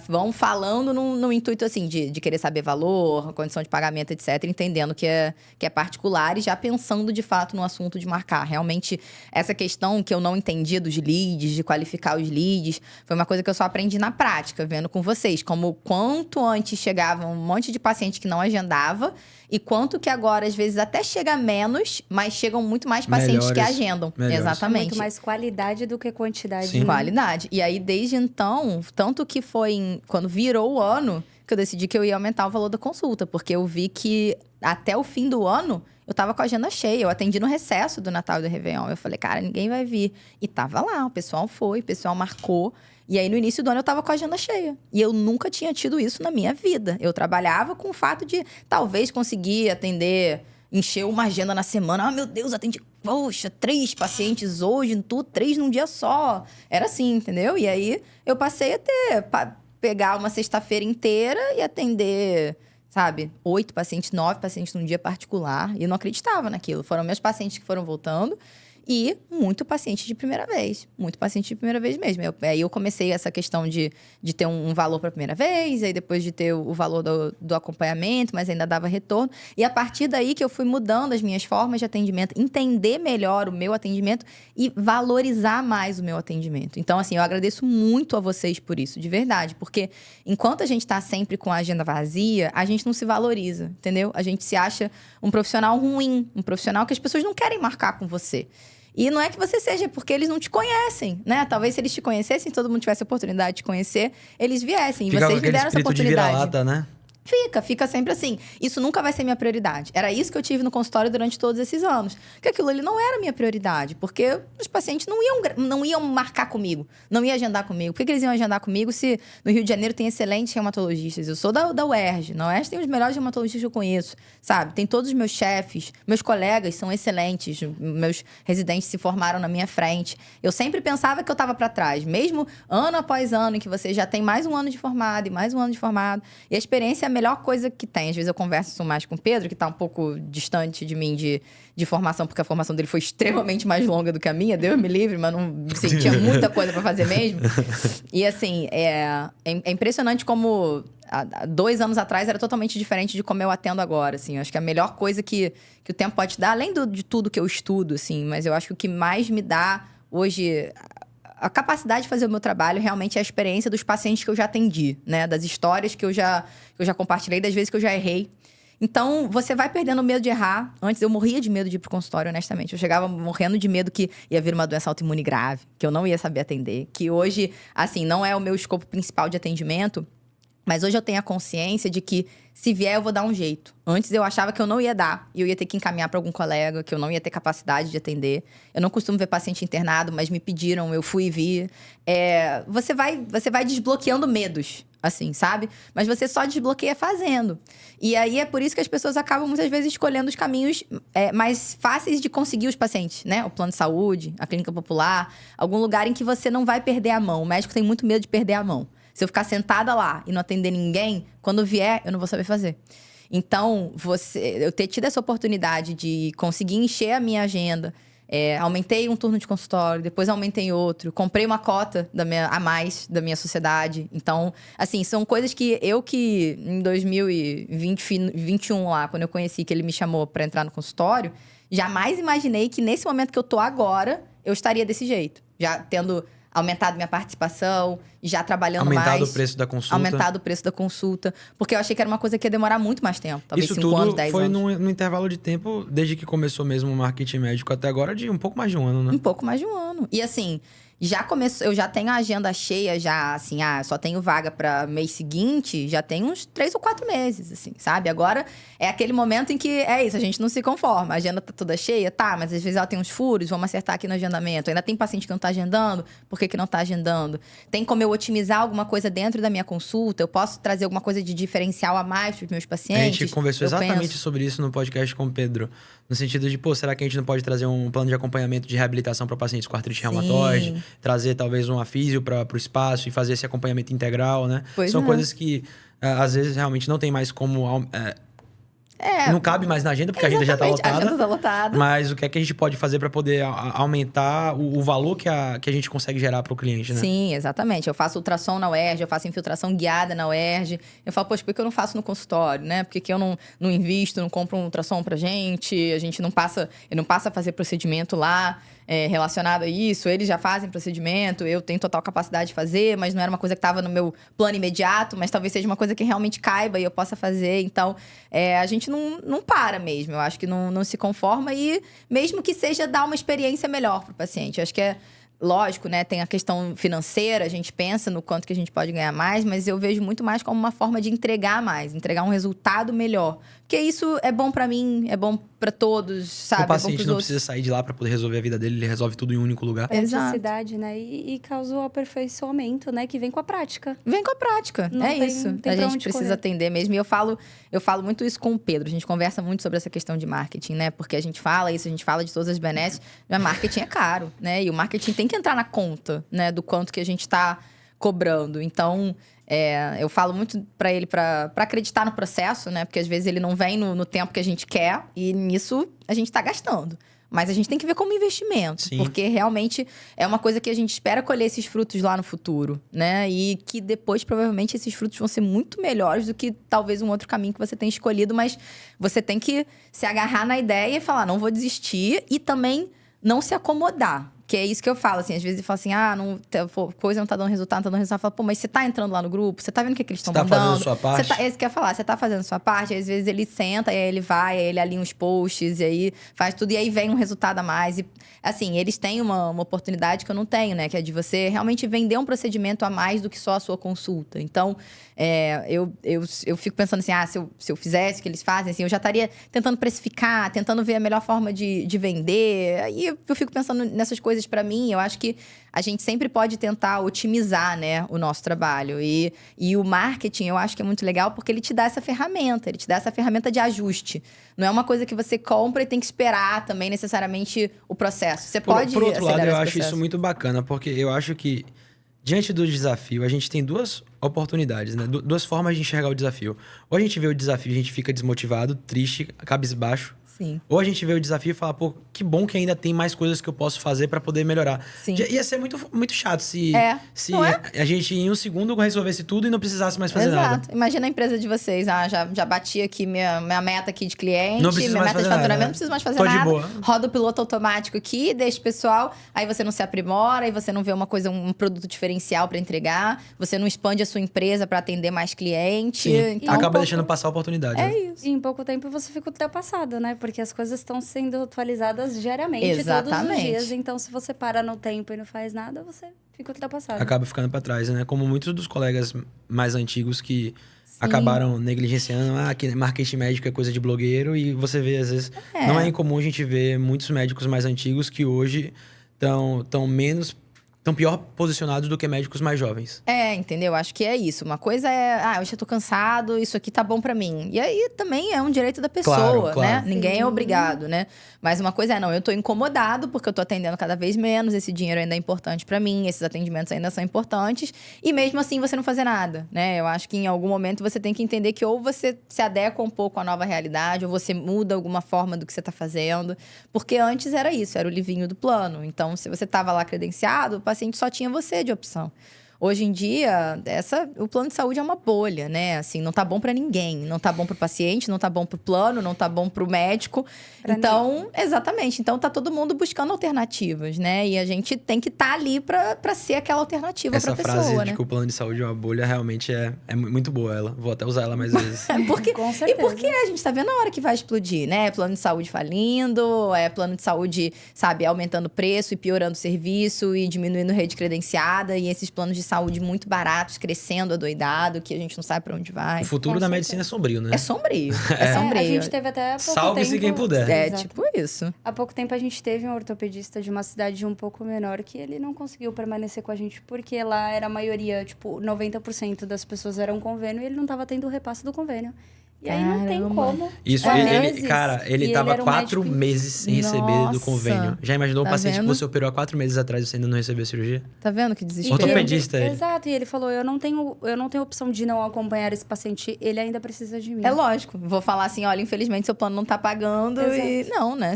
vão falando no intuito, assim, de querer saber valor, condição de pagamento, etc. Entendendo que é particular e já pensando, de fato, no assunto de marcar. Realmente, essa questão que eu não entendi dos leads, de qualificar os leads, foi uma coisa que eu só aprendi na prática, vendo com vocês. Como quanto antes chegava um monte de paciente que não agendava e quanto que agora, às vezes, até chega menos, mas chegam muito mais pacientes que agendam. Melhores. Exatamente. Muito mais qualidade do que quantidade. Sim. Qualidade. E aí, desde então, tanto que foi quando virou o ano, que eu decidi que eu ia aumentar o valor da consulta. Porque eu vi que até o fim do ano, eu tava com a agenda cheia. Eu atendi no recesso do Natal e do Réveillon. Eu falei, cara, ninguém vai vir. E tava lá, o pessoal foi, o pessoal marcou. E aí, no início do ano, eu tava com a agenda cheia. E eu nunca tinha tido isso na minha vida. Eu trabalhava com o fato de, talvez, conseguir atender, encher uma agenda na semana. Ah, meu Deus, atendi, poxa, 3 pacientes hoje, 3 num dia só. Era assim, entendeu? E aí, eu passei a pegar uma sexta-feira inteira e atender, sabe, 8 pacientes, 9 pacientes num dia particular. E eu não acreditava naquilo. Foram meus pacientes que foram voltando. E muito paciente de primeira vez. Muito paciente de primeira vez mesmo. Aí eu comecei essa questão de ter um valor para a primeira vez, aí depois de ter o valor do acompanhamento, mas ainda dava retorno. E a partir daí que eu fui mudando as minhas formas de atendimento, entender melhor o meu atendimento e valorizar mais o meu atendimento. Então, assim, eu agradeço muito a vocês por isso, de verdade. Porque enquanto a gente está sempre com a agenda vazia, a gente não se valoriza, entendeu? A gente se acha um profissional ruim, um profissional que as pessoas não querem marcar com você. E não é que você seja porque eles não te conhecem, né? Talvez se eles te conhecessem, todo mundo tivesse a oportunidade de conhecer, eles viessem. E vocês me deram essa oportunidade. De vira-lata, né? Fica sempre assim. Isso nunca vai ser minha prioridade. Era isso que eu tive no consultório durante todos esses anos. Porque aquilo ali não era minha prioridade. Porque os pacientes não iam marcar comigo. Não iam agendar comigo. Por que eles iam agendar comigo se no Rio de Janeiro tem excelentes reumatologistas? Eu sou da UERJ. Na UERJ tem os melhores reumatologistas que eu conheço. Sabe? Tem todos os meus chefes. Meus colegas são excelentes. Meus residentes se formaram na minha frente. Eu sempre pensava que eu estava para trás. Mesmo ano após ano, em que você já tem mais um ano de formado e mais um ano de formado. E a experiência é a melhor coisa que tem. Às vezes eu converso mais com o Pedro, que tá um pouco distante de mim de formação, porque a formação dele foi extremamente mais longa do que a minha. Deus me livre, mas não tinha muita coisa para fazer mesmo. E assim, é impressionante como há 2 anos atrás era totalmente diferente de como eu atendo agora, assim. Eu acho que a melhor coisa que o tempo pode te dar, além de tudo que eu estudo, assim, mas eu acho que o que mais me dá hoje a capacidade de fazer o meu trabalho realmente é a experiência dos pacientes que eu já atendi, né? Das histórias que eu já compartilhei, das vezes que eu já errei. Então, você vai perdendo o medo de errar. Antes, eu morria de medo de ir pro consultório, honestamente. Eu chegava morrendo de medo que ia vir uma doença autoimune grave, que eu não ia saber atender. Que hoje, assim, não é o meu escopo principal de atendimento. Mas hoje eu tenho a consciência de que, se vier, eu vou dar um jeito. Antes eu achava que eu não ia dar. E eu ia ter que encaminhar para algum colega, que eu não ia ter capacidade de atender. Eu não costumo ver paciente internado, mas me pediram, eu fui e vi. Você vai desbloqueando medos, assim, sabe? Mas você só desbloqueia fazendo. E aí é por isso que as pessoas acabam, muitas vezes, escolhendo os caminhos mais fáceis de conseguir os pacientes, né? O plano de saúde, a clínica popular. Algum lugar em que você não vai perder a mão. O médico tem muito medo de perder a mão. Se eu ficar sentada lá e não atender ninguém, quando vier, eu não vou saber fazer. Então, eu ter tido essa oportunidade de conseguir encher a minha agenda, aumentei um turno de consultório, depois aumentei outro, comprei uma cota a mais da minha sociedade. Então, assim, são coisas que em 2021 lá, quando eu conheci, que ele me chamou para entrar no consultório, jamais imaginei que nesse momento que eu tô agora, eu estaria desse jeito. Já tendo aumentado minha participação, já trabalhando aumentado o preço da consulta. Aumentado o preço da consulta. Porque eu achei que era uma coisa que ia demorar muito mais tempo. Talvez isso 5 anos, 10 anos. Isso tudo foi num intervalo de tempo, desde que começou mesmo o marketing médico até agora, de um pouco mais de um ano, né? Um pouco mais de um ano. E assim, eu já tenho a agenda cheia, já assim, só tenho vaga para mês seguinte, já tem uns 3 ou 4 meses, assim, sabe? Agora é aquele momento em que é isso, a gente não se conforma. A agenda tá toda cheia, tá, mas às vezes ela tem uns furos, vamos acertar aqui no agendamento. Ainda tem paciente que não tá agendando, por que não tá agendando? Tem como eu otimizar alguma coisa dentro da minha consulta? Eu posso trazer alguma coisa de diferencial a mais pros meus pacientes? A gente conversou exatamente sobre isso no podcast com o Pedro. No sentido de, será que a gente não pode trazer um plano de acompanhamento de reabilitação para pacientes com artrite reumatoide? Trazer talvez um físio para o espaço e fazer esse acompanhamento integral, né? São coisas que às vezes realmente não tem mais como... não cabe mais na agenda, porque a agenda já está lotada. A agenda tá lotada. Mas o que é que a gente pode fazer para poder aumentar o valor que a gente consegue gerar para o cliente, né? Sim, exatamente. Eu faço ultrassom na UERJ, eu faço infiltração guiada na UERJ. Eu falo, poxa, por que eu não faço no consultório, né? Por que eu não invisto, não compro um ultrassom pra gente? Eu não passo a fazer procedimento lá relacionado a isso. Eles já fazem procedimento, eu tenho total capacidade de fazer, mas não era uma coisa que estava no meu plano imediato, mas talvez seja uma coisa que realmente caiba e eu possa fazer. Então, a gente não para mesmo. Eu acho que não se conforma e mesmo que seja dar uma experiência melhor pro paciente. Eu acho que lógico, né? Tem a questão financeira, a gente pensa no quanto que a gente pode ganhar mais, mas eu vejo muito mais como uma forma de entregar mais, entregar um resultado melhor. Porque isso é bom pra mim, é bom pra todos, sabe? O paciente não precisa sair de lá pra poder resolver a vida dele, ele resolve tudo em um único lugar. Praticidade, né? E causa o aperfeiçoamento, né? Que vem com a prática. Vem com a prática, isso. A gente precisa atender mesmo. E eu falo muito isso com o Pedro. A gente conversa muito sobre essa questão de marketing, né? Porque a gente fala isso, a gente fala de todas as benesses, mas marketing é caro, né? E o marketing tem que entrar na conta, né? Do quanto que a gente tá cobrando. Então, eu falo muito pra ele pra acreditar no processo, né? Porque às vezes ele não vem no tempo que a gente quer e nisso a gente tá gastando. Mas a gente tem que ver como investimento. Sim. Porque realmente é uma coisa que a gente espera colher esses frutos lá no futuro, né? E que depois, provavelmente, esses frutos vão ser muito melhores do que talvez um outro caminho que você tenha escolhido. Mas você tem que se agarrar na ideia e falar, não vou desistir. E também não se acomodar. Que é isso que eu falo, assim. Às vezes eu falo assim, coisa não tá dando resultado, não tá dando resultado. Eu falo, pô, mas você tá entrando lá no grupo? Você tá vendo o que eles estão mandando? Você tá fazendo a sua parte? É isso que eu ia falar. Você tá fazendo a sua parte? Às vezes ele senta, e aí ele vai, aí ele alinha os posts, e aí faz tudo. E aí vem um resultado a mais. E, assim, eles têm uma oportunidade que eu não tenho, né? Que é de você realmente vender um procedimento a mais do que só a sua consulta. Então, eu fico pensando assim, se eu fizesse o que eles fazem, assim, eu já estaria tentando precificar, tentando ver a melhor forma de vender. Aí eu fico pensando nessas coisas pra mim. Eu acho que a gente sempre pode tentar otimizar, né, o nosso trabalho. E o marketing, eu acho que é muito legal porque ele te dá essa ferramenta. Ele te dá essa ferramenta de ajuste. Não é uma coisa que você compra e tem que esperar também necessariamente o processo. Você pode por outro lado, eu acho isso muito bacana, porque eu acho que diante do desafio, a gente tem duas oportunidades, né? Duas formas de enxergar o desafio. Ou a gente vê o desafio e a gente fica desmotivado, triste, cabisbaixo. Sim. Ou a gente vê o desafio e fala, pô, que bom que ainda tem mais coisas que eu posso fazer pra poder melhorar. Sim. Ia ser muito, muito chato se a gente em um segundo resolvesse tudo e não precisasse mais fazer nada. Exato. Imagina a empresa de vocês. Já bati aqui minha meta aqui de cliente, não minha meta de faturamento, nada, né? Não preciso mais fazer Tô nada. De boa. Roda o piloto automático aqui, deixa o pessoal. Aí você não se aprimora, aí você não vê um produto diferencial pra entregar. Você não expande a sua empresa pra atender mais cliente. Então, acaba deixando passar a oportunidade. É né? isso. E em pouco tempo você fica ultrapassado, né? Porque as coisas estão sendo atualizadas diariamente, Exatamente. todos os dias. Então, se você para no tempo e não faz nada, você fica ultrapassado. Acaba ficando pra trás, né? Como muitos dos colegas mais antigos que acabaram negligenciando. Que marketing médico é coisa de blogueiro. E você vê, às vezes... Não é incomum a gente ver muitos médicos mais antigos que hoje estão menos estão pior posicionados do que médicos mais jovens. Entendeu? Acho que é isso. Uma coisa é, eu já tô cansado, isso aqui tá bom pra mim. E aí também é um direito da pessoa, claro. né? Ninguém é obrigado, né? Mas uma coisa é, não, eu tô incomodado porque eu tô atendendo cada vez menos, esse dinheiro ainda é importante pra mim, esses atendimentos ainda são importantes, e mesmo assim você não fazer nada, né? Eu acho que em algum momento você tem que entender que ou você se adequa um pouco à nova realidade, ou você muda alguma forma do que você tá fazendo, porque antes era isso, era o livrinho do plano. Então, se você tava lá credenciado, o paciente só tinha você de opção. Hoje em dia, o plano de saúde é uma bolha, né? Assim, não tá bom pra ninguém. Não tá bom pro paciente, não tá bom pro plano, não tá bom pro médico. Exatamente. Então, tá todo mundo buscando alternativas, né? E a gente tem que estar ali pra ser aquela alternativa pra pessoa, né? Essa frase de que o plano de saúde é uma bolha, realmente é muito boa ela. Vou até usar ela mais vezes. Com certeza. E porque a gente tá vendo a hora que vai explodir, né? Plano de saúde falindo, plano de saúde, sabe, aumentando o preço e piorando o serviço e diminuindo rede credenciada. E esses planos de saúde muito baratos, crescendo adoidado, que a gente não sabe pra onde vai. O futuro da medicina é sombrio, né? É sombrio. É sombrio. A gente teve até há pouco Salve-se tempo... quem puder. Tipo isso. Há pouco tempo a gente teve um ortopedista de uma cidade um pouco menor que ele não conseguiu permanecer com a gente porque lá era a maioria, 90% das pessoas eram convênio e ele não tava tendo o repasse do convênio. E aí não tem como. Isso, ele tava 4 meses sem receber do convênio. Já imaginou o paciente que você operou há 4 meses atrás e você ainda não recebeu a cirurgia? Tá vendo que desespero? Ortopedista ele. Exato, e ele falou, eu não tenho opção de não acompanhar esse paciente, ele ainda precisa de mim. É lógico, vou falar assim, olha, infelizmente seu plano não tá pagando. Exato. E não, né?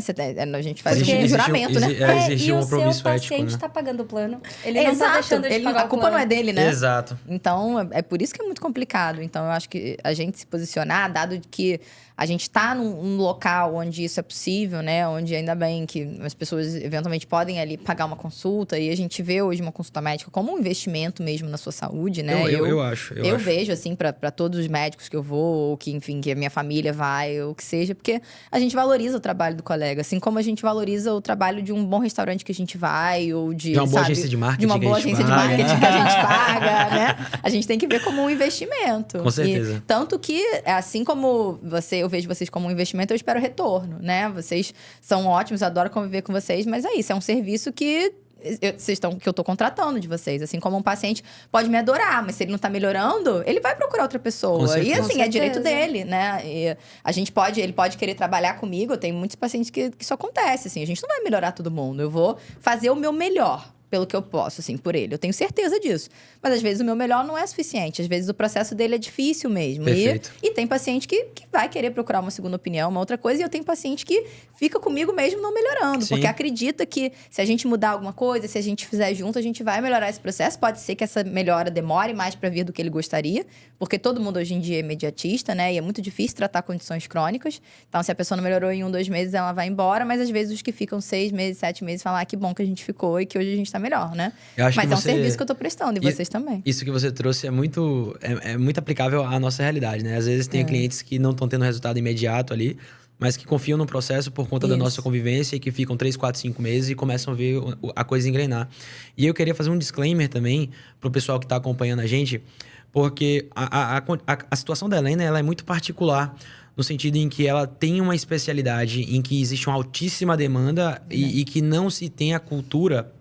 A gente faz um juramento, né? Existe um compromisso ético, e o seu paciente tá pagando o plano. Ele não tá deixando de pagar a culpa não é dele, né? Exato. Então, é por isso que é muito complicado. Então, eu acho que a gente se posicionar, dado que a gente tá num local onde isso é possível, né? Onde ainda bem que as pessoas eventualmente podem ali pagar uma consulta. E a gente vê hoje uma consulta médica como um investimento mesmo na sua saúde, né? Eu acho. Eu vejo, assim, pra todos os médicos que eu vou, ou que, enfim, que a minha família vai, ou o que seja. Porque a gente valoriza o trabalho do colega. Assim como a gente valoriza o trabalho de um bom restaurante que a gente vai, ou de uma boa agência de marketing. De uma boa agência de marketing que a gente paga, né? A gente tem que ver como um investimento. Com certeza. Tanto que, assim como eu vejo vocês como um investimento, eu espero retorno, né? Vocês são ótimos, eu adoro conviver com vocês, mas é isso, é um serviço que eu tô contratando de vocês. Assim como um paciente pode me adorar, mas se ele não tá melhorando, ele vai procurar outra pessoa. E assim, é direito dele, né? E ele pode querer trabalhar comigo. Eu tenho muitos pacientes que isso acontece, assim. A gente não vai melhorar todo mundo. Eu vou fazer o meu melhor pelo que eu posso, assim, por ele. Eu tenho certeza disso. Mas às vezes o meu melhor não é suficiente. Às vezes o processo dele é difícil mesmo. E tem paciente que vai querer procurar uma segunda opinião, uma outra coisa. E eu tenho paciente que fica comigo mesmo não melhorando. Sim. Porque acredita que se a gente mudar alguma coisa, se a gente fizer junto, a gente vai melhorar esse processo. Pode ser que essa melhora demore mais para vir do que ele gostaria. Porque todo mundo hoje em dia é imediatista, né? E é muito difícil tratar condições crônicas. Então, se a pessoa não melhorou em 1, 2 meses, ela vai embora. Mas às vezes os que ficam 6 meses, 7 meses, falam, que bom que a gente ficou e que hoje a gente tá melhor, né? Mas é um serviço que eu tô prestando, e vocês também. Isso que você trouxe é muito aplicável à nossa realidade, né? Às vezes tem clientes que não estão tendo resultado imediato ali, mas que confiam no processo por conta da nossa convivência e que ficam 3, 4, 5 meses e começam a ver a coisa engrenar. E eu queria fazer um disclaimer também pro pessoal que tá acompanhando a gente, porque a situação da Helena, ela é muito particular, no sentido em que ela tem uma especialidade em que existe uma altíssima demanda e que não se tem a cultura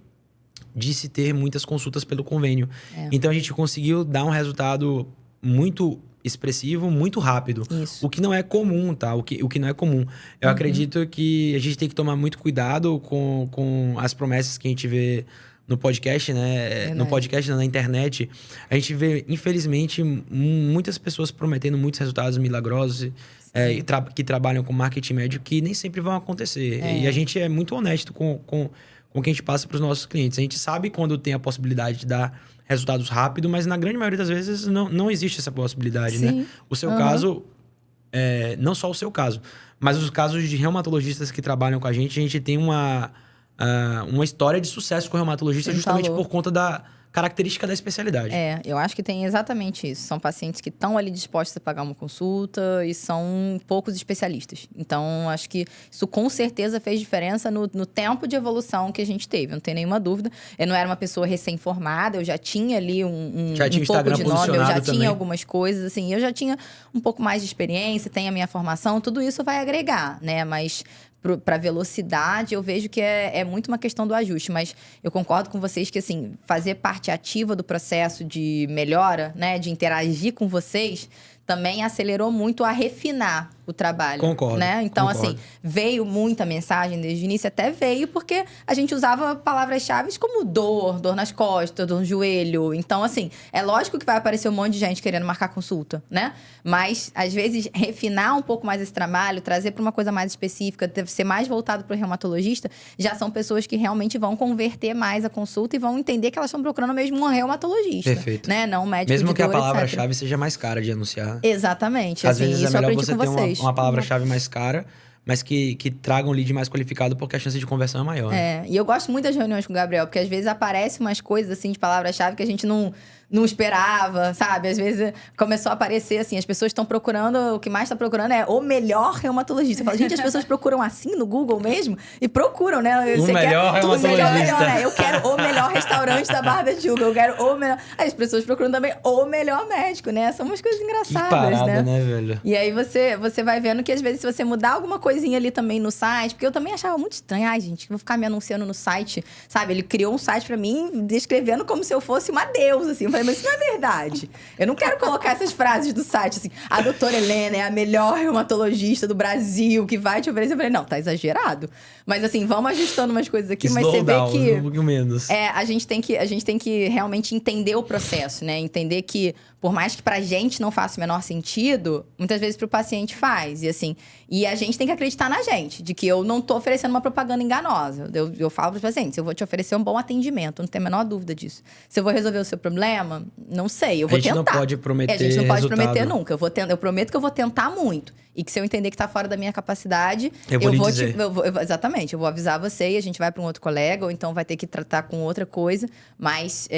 de se ter muitas consultas pelo convênio. Então, a gente conseguiu dar um resultado muito expressivo, muito rápido. Isso. O que não é comum, tá? O que não é comum. Eu acredito que a gente tem que tomar muito cuidado com as promessas que a gente vê no podcast, né? No podcast, na internet. A gente vê, infelizmente, muitas pessoas prometendo muitos resultados milagrosos que trabalham com marketing médio que nem sempre vão acontecer. E a gente é muito honesto com o que a gente passa para os nossos clientes. A gente sabe quando tem a possibilidade de dar resultados rápido, mas na grande maioria das vezes não existe essa possibilidade, né? O seu caso, não só o seu caso, mas os casos de reumatologistas que trabalham com a gente tem uma história de sucesso com o reumatologista justamente por conta da característica da especialidade. Eu acho que tem exatamente isso. São pacientes que estão ali dispostos a pagar uma consulta e são poucos especialistas. Então, acho que isso com certeza fez diferença no tempo de evolução que a gente teve. Não tem nenhuma dúvida. Eu não era uma pessoa recém-formada, eu já tinha ali um pouco de nome, eu já tinha algumas coisas, assim. Eu já tinha um pouco mais de experiência, tenho a minha formação, tudo isso vai agregar, né? Mas para velocidade, eu vejo que é muito uma questão do ajuste. Mas eu concordo com vocês que, assim, fazer parte ativa do processo de melhora, né? De interagir com vocês, também acelerou muito a refinar o trabalho. Concordo. Né? Então, concordo. assim, veio muita mensagem desde o início, até veio porque a gente usava palavras-chave como dor nas costas, dor no joelho. Então, assim, é lógico que vai aparecer um monte de gente querendo marcar consulta, né? Mas, às vezes, refinar um pouco mais esse trabalho, trazer para uma coisa mais específica, deve ser mais voltado para o reumatologista, já são pessoas que realmente vão converter mais a consulta e vão entender que elas estão procurando mesmo um reumatologista. Perfeito. Né? Não um médico mesmo de que dor, a palavra-chave seja mais cara de anunciar. Exatamente. Às assim, vezes isso é melhor eu você aprendi com ter vocês. uma palavra-chave mais cara, mas que traga um lead mais qualificado, porque a chance de conversão é maior. Né? E eu gosto muito das reuniões com o Gabriel, porque às vezes aparecem umas coisas assim de palavra-chave que a gente não esperava, sabe? Às vezes começou a aparecer assim, as pessoas estão procurando, o que mais está procurando é o melhor reumatologista. Eu falo, gente, as pessoas procuram assim no Google mesmo? E procuram, né? O melhor reumatologista. Né? Eu quero o melhor restaurante da Barra da Tijuca, eu quero o melhor... Aí as pessoas procuram também o melhor médico, né? São umas coisas engraçadas, que parada, né? Velho? E aí você vai vendo que às vezes se você mudar alguma coisinha ali também no site, porque eu também achava muito estranho, ai gente, vou ficar me anunciando no site, sabe? Ele criou um site pra mim, descrevendo como se eu fosse uma deusa, assim. Eu falei, mas isso não é verdade. Eu não quero colocar essas frases do site, assim, a doutora Helena é a melhor reumatologista do Brasil, que vai te oferecer. Eu falei, não, tá exagerado. Mas assim, vamos ajustando umas coisas aqui, mas você vê que... Um pouquinho menos. A gente tem que realmente entender o processo, né? Entender que, por mais que pra gente não faça o menor sentido, muitas vezes pro paciente faz. E assim, e a gente tem que acreditar na gente, de que eu não tô oferecendo uma propaganda enganosa. Eu falo pros pacientes, eu vou te oferecer um bom atendimento, não tem a menor dúvida disso. Se eu vou resolver o seu problema, não sei, eu vou tentar. A gente não pode prometer a gente não pode resultado. Prometer nunca. Eu prometo que eu vou tentar muito. E que se eu entender que tá fora da minha capacidade, eu vou dizer. Exatamente, eu vou avisar você e a gente vai para um outro colega, ou então vai ter que tratar com outra coisa. Mas,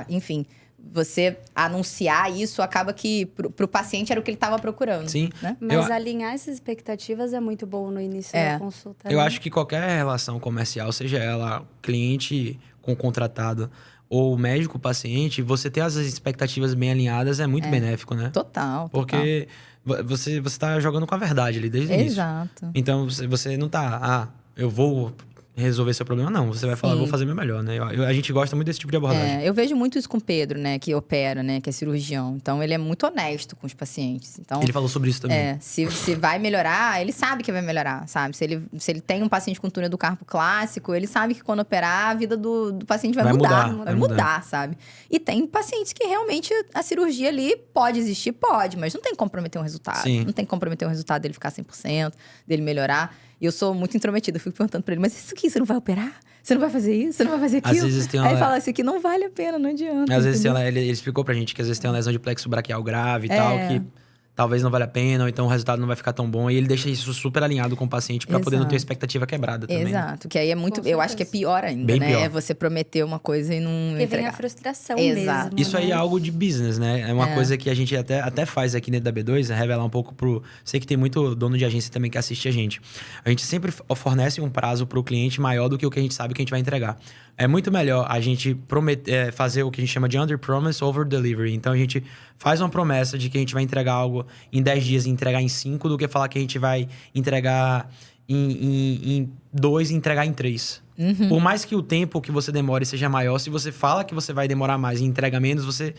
enfim, você anunciar isso acaba que pro paciente era o que ele estava procurando. Sim. Né? Mas alinhar essas expectativas é muito bom no início da consulta. Eu acho que qualquer relação comercial, seja ela cliente com contratado ou médico-paciente, você ter as expectativas bem alinhadas é muito benéfico, né? Total. Porque você tá jogando com a verdade ali desde o início. Exato. Então, você não tá... eu vou resolver seu problema, não. Você vai falar, vou fazer o meu melhor, né? A gente gosta muito desse tipo de abordagem. Eu vejo muito isso com o Pedro, né? Que opera, né? Que é cirurgião. Então, ele é muito honesto com os pacientes. Então, ele falou sobre isso também. Se vai melhorar, ele sabe que vai melhorar, sabe? Se ele tem um paciente com túnel do carpo clássico, ele sabe que quando operar, a vida do paciente vai mudar, sabe? E tem pacientes que realmente a cirurgia ali pode existir, pode, mas não tem que comprometer um resultado. Sim. Não tem que comprometer um resultado dele ficar 100%, dele melhorar. E eu sou muito intrometida, eu fico perguntando pra ele, mas isso aqui, você não vai operar? Você não vai fazer isso? Você não vai fazer aquilo? Às vezes tem uma... Aí ele fala, isso aqui não vale a pena, não adianta. Às vezes ele explicou pra gente que às vezes tem uma lesão de plexo braquial grave e tal, que talvez não vale a pena, ou então o resultado não vai ficar tão bom. E ele deixa isso super alinhado com o paciente pra poder não ter a expectativa quebrada também. Exato, que aí é muito... Eu acho que é pior ainda, bem né? pior. É você prometer uma coisa e não Porque entregar. vem a frustração mesmo. Isso aí é algo de business, né? É uma coisa que a gente até faz aqui dentro da B2, é revelar um pouco pro... Sei que tem muito dono de agência também que assiste a gente. A gente sempre fornece um prazo pro cliente maior do que o que a gente sabe que a gente vai entregar. É muito melhor a gente fazer o que a gente chama de under promise, over delivery. Então, a gente faz uma promessa de que a gente vai entregar algo em 10 dias e entregar em 5, do que falar que a gente vai entregar em 2 e entregar em 3. Uhum. Por mais que o tempo que você demore seja maior, se você fala que você vai demorar mais e entrega menos, você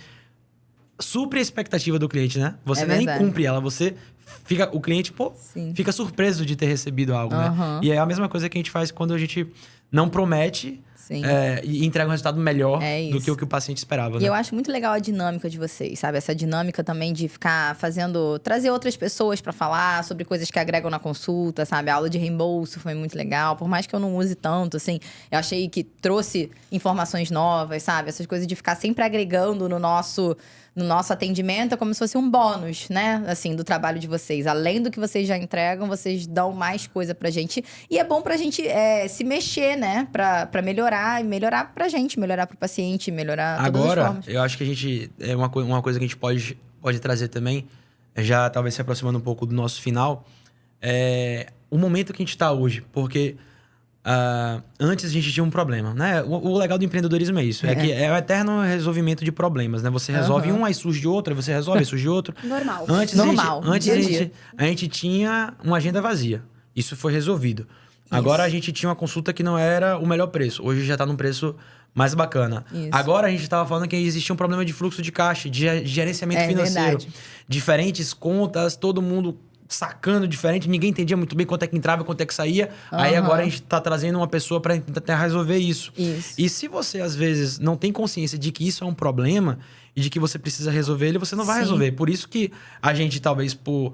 supre a expectativa do cliente, né? Você nem cumpre ela, o cliente, fica surpreso de ter recebido algo, né? E é a mesma coisa que a gente faz quando a gente não promete e entrega um resultado melhor do que o que o paciente esperava. E né? eu acho muito legal a dinâmica de vocês, sabe? Essa dinâmica também de ficar trazer outras pessoas pra falar sobre coisas que agregam na consulta, sabe? A aula de reembolso foi muito legal, por mais que eu não use tanto, assim, eu achei que trouxe informações novas, sabe? Essas coisas de ficar sempre agregando no nosso atendimento é como se fosse um bônus, né? Assim, do trabalho de vocês. Além do que vocês já entregam, vocês dão mais coisa pra gente. E é bom pra gente se mexer, né? Pra melhorar. E melhorar pra gente, melhorar pro paciente, melhorar todas as formas. Agora, eu acho que a gente... uma coisa que a gente pode trazer também, já talvez se aproximando um pouco do nosso final, o momento que a gente tá hoje. Porque... antes a gente tinha um problema, né? O legal do empreendedorismo é isso. É que é o eterno resolvimento de problemas, né? Você resolve um, aí surge outro, aí você resolve, aí surge outro. Normal. Antes a gente tinha uma agenda vazia. Isso foi resolvido. Agora a gente tinha uma consulta que não era o melhor preço. Hoje já tá num preço mais bacana. Isso. Agora a gente estava falando que existia um problema de fluxo de caixa, de gerenciamento financeiro. Verdade. Diferentes contas, todo mundo sacando diferente, ninguém entendia muito bem quanto é que entrava e quanto é que saía. Aí agora a gente tá trazendo uma pessoa para tentar resolver isso. E se você, às vezes, não tem consciência de que isso é um problema e de que você precisa resolver ele, você não vai resolver. Por isso que a gente, talvez, por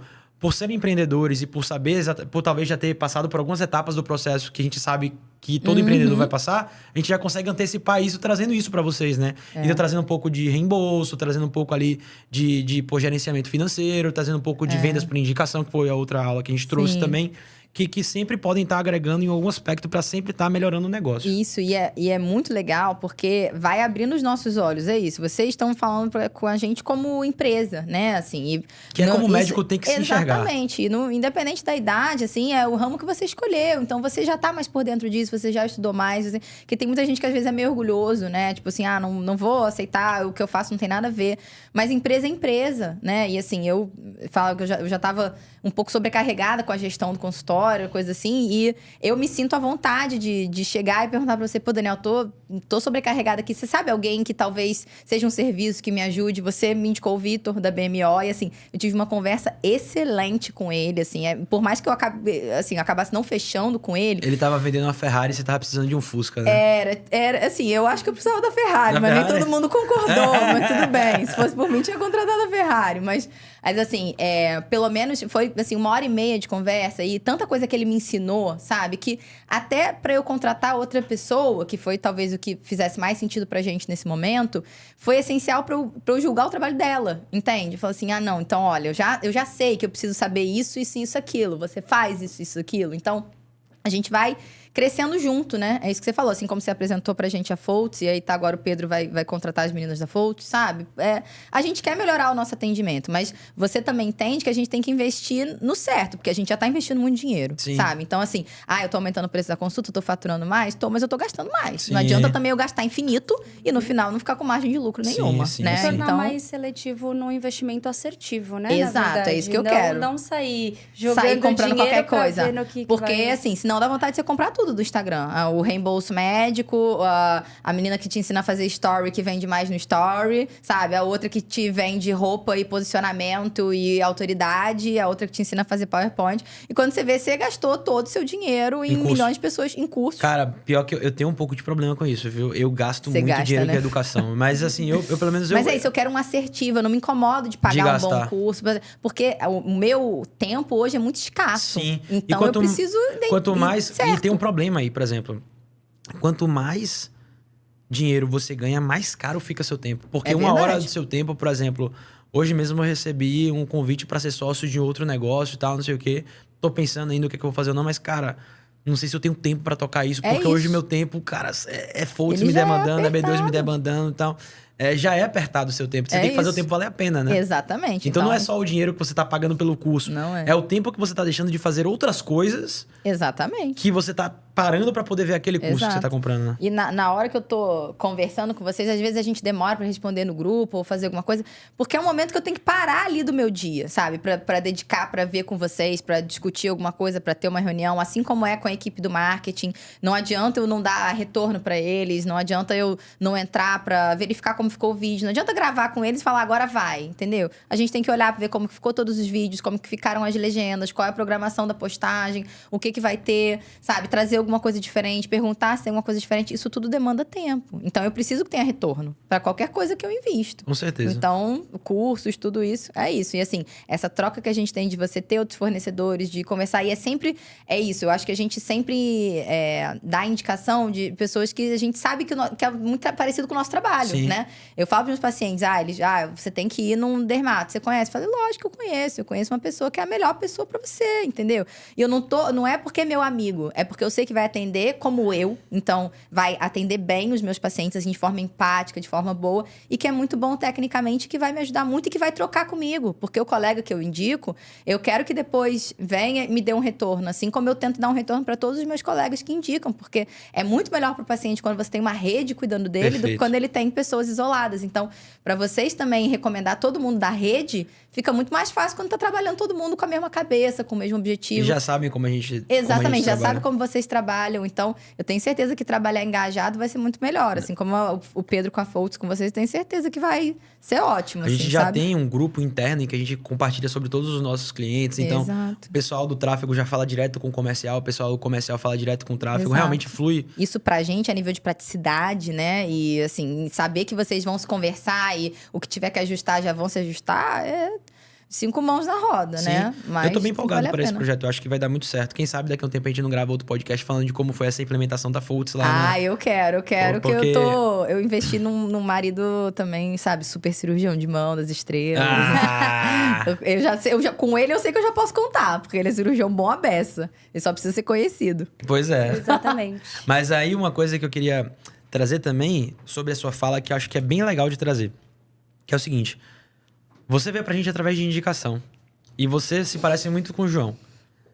ser empreendedores e por saber, por talvez já ter passado por algumas etapas do processo que a gente sabe que todo empreendedor vai passar, a gente já consegue antecipar isso, trazendo isso para vocês, né? Então, trazendo um pouco de reembolso, trazendo um pouco ali de gerenciamento financeiro, trazendo um pouco de vendas por indicação, que foi a outra aula que a gente trouxe também. Que sempre podem estar agregando em algum aspecto para sempre estar melhorando o negócio. Isso, e é muito legal porque vai abrindo os nossos olhos, é isso. Vocês estão falando com a gente como empresa, né? Assim, que é como o médico tem que se enxergar. Exatamente. Independente da idade, assim, é o ramo que você escolheu. Então, você já tá mais por dentro disso, você já estudou mais. Assim, que tem muita gente que às vezes é meio orgulhoso, né? Tipo assim, não vou aceitar, o que eu faço não tem nada a ver. Mas empresa é empresa, né? E assim, eu falo que eu já tava um pouco sobrecarregada com a gestão do consultório, coisa assim, e eu me sinto à vontade de chegar e perguntar pra você, pô, Daniel, tô sobrecarregada aqui, você sabe alguém que talvez seja um serviço que me ajude? Você me indicou o Vitor, da BMO, e assim, eu tive uma conversa excelente com ele, assim, por mais que eu acabasse não fechando com ele... Ele tava vendendo uma Ferrari e você tava precisando de um Fusca, né? Era assim, eu acho que eu precisava da Ferrari, mas nem todo mundo concordou, mas tudo bem, se fosse por mim, tinha contratado a Ferrari, mas assim, pelo menos foi, assim, 1h30 de conversa e tanta coisa que ele me ensinou, sabe? Que até para eu contratar outra pessoa, que foi talvez o que fizesse mais sentido pra gente nesse momento, foi essencial pra eu julgar o trabalho dela, entende? Falou assim, não, então olha, eu já sei que eu preciso saber isso, aquilo, você faz isso, aquilo. Então, a gente vai crescendo junto, né? É isso que você falou, assim como você apresentou pra gente a Foltz, e aí tá agora o Pedro vai contratar as meninas da Foltz, sabe? A gente quer melhorar o nosso atendimento, mas você também entende que a gente tem que investir no certo, porque a gente já tá investindo muito dinheiro, sabe? Então, assim, eu tô aumentando o preço da consulta, eu tô faturando mais, mas eu tô gastando mais. Não adianta também eu gastar infinito e no final não ficar com margem de lucro nenhuma, né? Tornar então, mais seletivo no investimento assertivo, né? Exato, é isso que eu quero. Não sair jogando comprando qualquer coisa. Porque, assim, senão dá vontade de você comprar tudo do Instagram. O reembolso médico, a menina que te ensina a fazer story, que vende mais no story, sabe? A outra que te vende roupa e posicionamento e autoridade, a outra que te ensina a fazer PowerPoint. E quando você vê, você gastou todo o seu dinheiro em milhões de pessoas em cursos. Cara, pior que eu tenho um pouco de problema com isso, viu? Eu gasto muito dinheiro com educação. Mas assim, eu pelo menos... Mas é isso, eu quero uma assertiva, eu não me incomodo de pagar um bom curso. Porque o meu tempo hoje é muito escasso. Sim. Então eu preciso... Quanto mais... E tem um problema aí, por exemplo. Quanto mais dinheiro você ganha, mais caro fica seu tempo. Porque uma hora do seu tempo, por exemplo... Hoje mesmo eu recebi um convite para ser sócio de outro negócio e tal, não sei o quê. Tô pensando ainda o que eu vou fazer ou não, mas, cara... Não sei se eu tenho tempo para tocar isso. Porque hoje meu tempo, cara, é Foltz me demandando, é B2 me demandando e tal... já é apertado o seu tempo. Você tem que fazer o tempo valer a pena, né? Exatamente. Então não é só o dinheiro que você tá pagando pelo curso. Não é. É o tempo que você tá deixando de fazer outras coisas. Exatamente. Que você tá parando para poder ver aquele curso que você tá comprando, né? E na hora que eu tô conversando com vocês, às vezes a gente demora para responder no grupo ou fazer alguma coisa, porque é um momento que eu tenho que parar ali do meu dia, sabe? Para dedicar, para ver com vocês, para discutir alguma coisa, para ter uma reunião, assim como é com a equipe do marketing. Não adianta eu não dar retorno para eles, não adianta eu não entrar para verificar como ficou o vídeo, não adianta gravar com eles e falar agora vai, entendeu? A gente tem que olhar para ver como que ficou todos os vídeos, como que ficaram as legendas, qual é a programação da postagem, o que vai ter, sabe? Trazer alguma coisa diferente, perguntar se tem alguma coisa diferente, isso tudo demanda tempo. Então, eu preciso que tenha retorno para qualquer coisa que eu invisto. Com certeza. Então, cursos, tudo isso, é isso. E assim, essa troca que a gente tem de você ter outros fornecedores, de conversar, e é sempre, isso. Eu acho que a gente sempre dá indicação de pessoas que a gente sabe que é muito parecido com o nosso trabalho, né? Eu falo para os meus pacientes, você tem que ir num dermato, você conhece? Eu falei, lógico que eu conheço uma pessoa que é a melhor pessoa para você, entendeu? E eu não é porque é meu amigo, é porque eu sei que que vai atender como eu. Então, vai atender bem os meus pacientes, assim, de forma empática, de forma boa. E que é muito bom tecnicamente, que vai me ajudar muito e que vai trocar comigo. Porque o colega que eu indico, eu quero que depois venha e me dê um retorno. Assim como eu tento dar um retorno para todos os meus colegas que indicam. Porque é muito melhor para o paciente quando você tem uma rede cuidando dele do que quando ele tem pessoas isoladas. Então, para vocês também recomendar todo mundo da rede, fica muito mais fácil quando tá trabalhando todo mundo com a mesma cabeça, com o mesmo objetivo. E já sabem como a gente Exatamente, já sabe como vocês trabalham. Então, eu tenho certeza que trabalhar engajado vai ser muito melhor. Assim como o Pedro com a Foltz com vocês, tenho certeza que vai ser ótimo. A gente já tem um grupo interno em que a gente compartilha sobre todos os nossos clientes. Então, o pessoal do tráfego já fala direto com o comercial, o pessoal do comercial fala direto com o tráfego. Realmente flui. Isso pra gente, a nível de praticidade, né? E, assim, saber que vocês vão se conversar e o que tiver que ajustar já vão se ajustar, 5 mãos na roda, Sim. né? Mas eu tô bem empolgado para esse projeto. Eu acho que vai dar muito certo. Quem sabe daqui a um tempo a gente não grava outro podcast falando de como foi essa implementação da Foltz lá. Eu quero. Porque... Eu investi num marido também, sabe? Super cirurgião de mão, das estrelas. Com ele eu sei que eu já posso contar. Porque ele é cirurgião bom à beça. Ele só precisa ser conhecido. Pois é. Exatamente. Mas aí uma coisa que eu queria trazer também sobre a sua fala, que eu acho que é bem legal de trazer. Que é o seguinte... Você veio pra gente através de indicação. E você se parece muito com o João,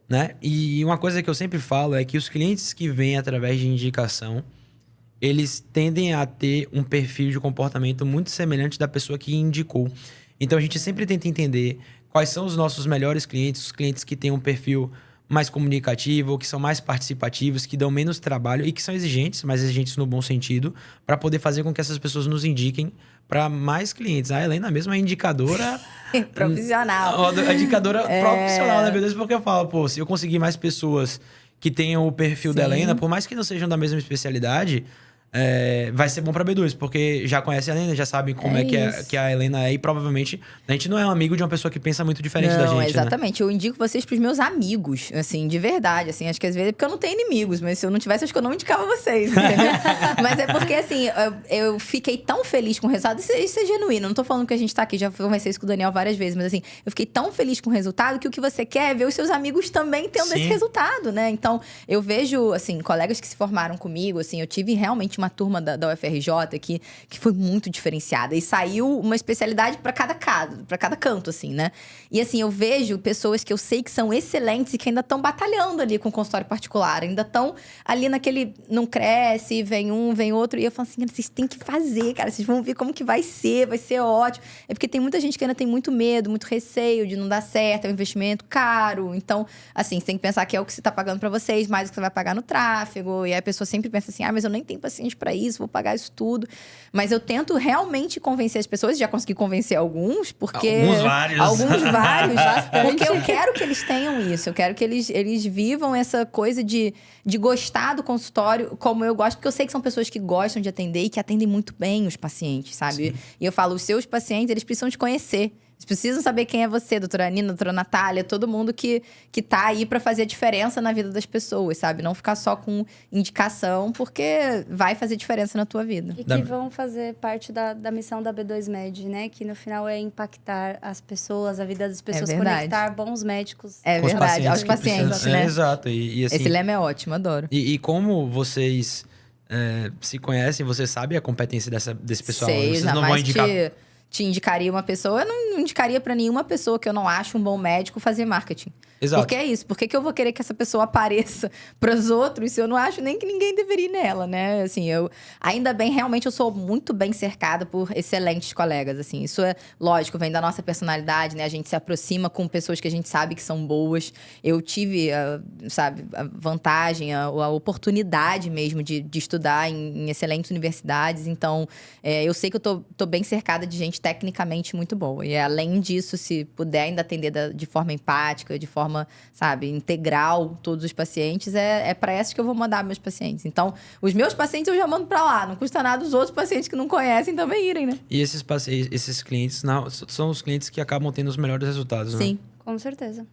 né? E uma coisa que eu sempre falo é que os clientes que vêm através de indicação, eles tendem a ter um perfil de comportamento muito semelhante da pessoa que indicou. Então, a gente sempre tenta entender quais são os nossos melhores clientes, os clientes que têm um perfil mais comunicativo, que são mais participativos, que dão menos trabalho e que são exigentes, mas exigentes no bom sentido, para poder fazer com que essas pessoas nos indiquem para mais clientes. A Helena mesmo é indicadora... profissional. A indicadora profissional, né, meu Deus? Porque eu falo, se eu conseguir mais pessoas que tenham o perfil da Helena, por mais que não sejam da mesma especialidade... vai ser bom pra B2, porque já conhece a Helena, já sabe como que a Helena é, e provavelmente a gente não é um amigo de uma pessoa que pensa muito diferente da gente. Exatamente, né? Eu indico vocês pros meus amigos, assim, de verdade, assim, acho que às vezes é porque eu não tenho inimigos, mas se eu não tivesse, acho que eu não indicava vocês, entendeu? Mas é porque, assim, eu fiquei tão feliz com o resultado, isso é genuíno, não tô falando que a gente tá aqui, já conversei isso com o Daniel várias vezes, mas assim, eu fiquei tão feliz com o resultado que o que você quer é ver os seus amigos também tendo esse resultado, né? Então, eu vejo, assim, colegas que se formaram comigo, assim, eu tive realmente uma turma da UFRJ aqui, que foi muito diferenciada. E saiu uma especialidade para cada canto, assim, né? E assim, eu vejo pessoas que eu sei que são excelentes e que ainda estão batalhando ali com o consultório particular. Ainda estão ali naquele... Não cresce, vem um, vem outro. E eu falo assim, vocês têm que fazer, cara. Vocês vão ver como que vai ser ótimo. É porque tem muita gente que ainda tem muito medo, muito receio de não dar certo. É um investimento caro. Então, assim, você tem que pensar que é o que você tá pagando para vocês, mais o que você vai pagar no tráfego. E aí a pessoa sempre pensa assim, mas eu nem tenho paciente para isso, vou pagar isso tudo. Mas eu tento realmente convencer as pessoas, já consegui convencer alguns, porque... Alguns vários, bastante. Porque eu quero que eles tenham isso, eu quero que eles vivam essa coisa de gostar do consultório como eu gosto, porque eu sei que são pessoas que gostam de atender e que atendem muito bem os pacientes, sabe? Sim. E eu falo, os seus pacientes, eles precisam te conhecer. Eles precisam saber quem é você, doutora Nina, doutora Natália, todo mundo que tá aí pra fazer a diferença na vida das pessoas, sabe? Não ficar só com indicação, porque vai fazer diferença na tua vida. E que vão fazer parte da missão da B2Med, né? Que no final é impactar as pessoas, a vida das pessoas, conectar bons médicos. É verdade, aos pacientes, né? Exato. E, assim, esse lema é ótimo, adoro. E como vocês se conhecem, você sabe a competência desse pessoal? Sei, vocês não vão indicar... Te indicaria uma pessoa, eu não indicaria pra nenhuma pessoa que eu não acho um bom médico fazer marketing. Exato. Porque é isso. Por que eu vou querer que essa pessoa apareça pros outros se eu não acho nem que ninguém deveria ir nela, né? Assim, ainda bem, realmente, eu sou muito bem cercada por excelentes colegas, assim. Isso é lógico, vem da nossa personalidade, né? A gente se aproxima com pessoas que a gente sabe que são boas. Eu tive, a vantagem, a oportunidade mesmo de estudar em excelentes universidades. Então, eu sei que eu tô bem cercada de gente tecnicamente muito boa. E além disso, se puder ainda atender de forma empática, de forma, sabe, integral todos os pacientes, é para essas que eu vou mandar meus pacientes. Então, os meus pacientes eu já mando para lá. Não custa nada os outros pacientes que não conhecem também irem, né? E esses clientes são os clientes que acabam tendo os melhores resultados, né? Sim. Com certeza.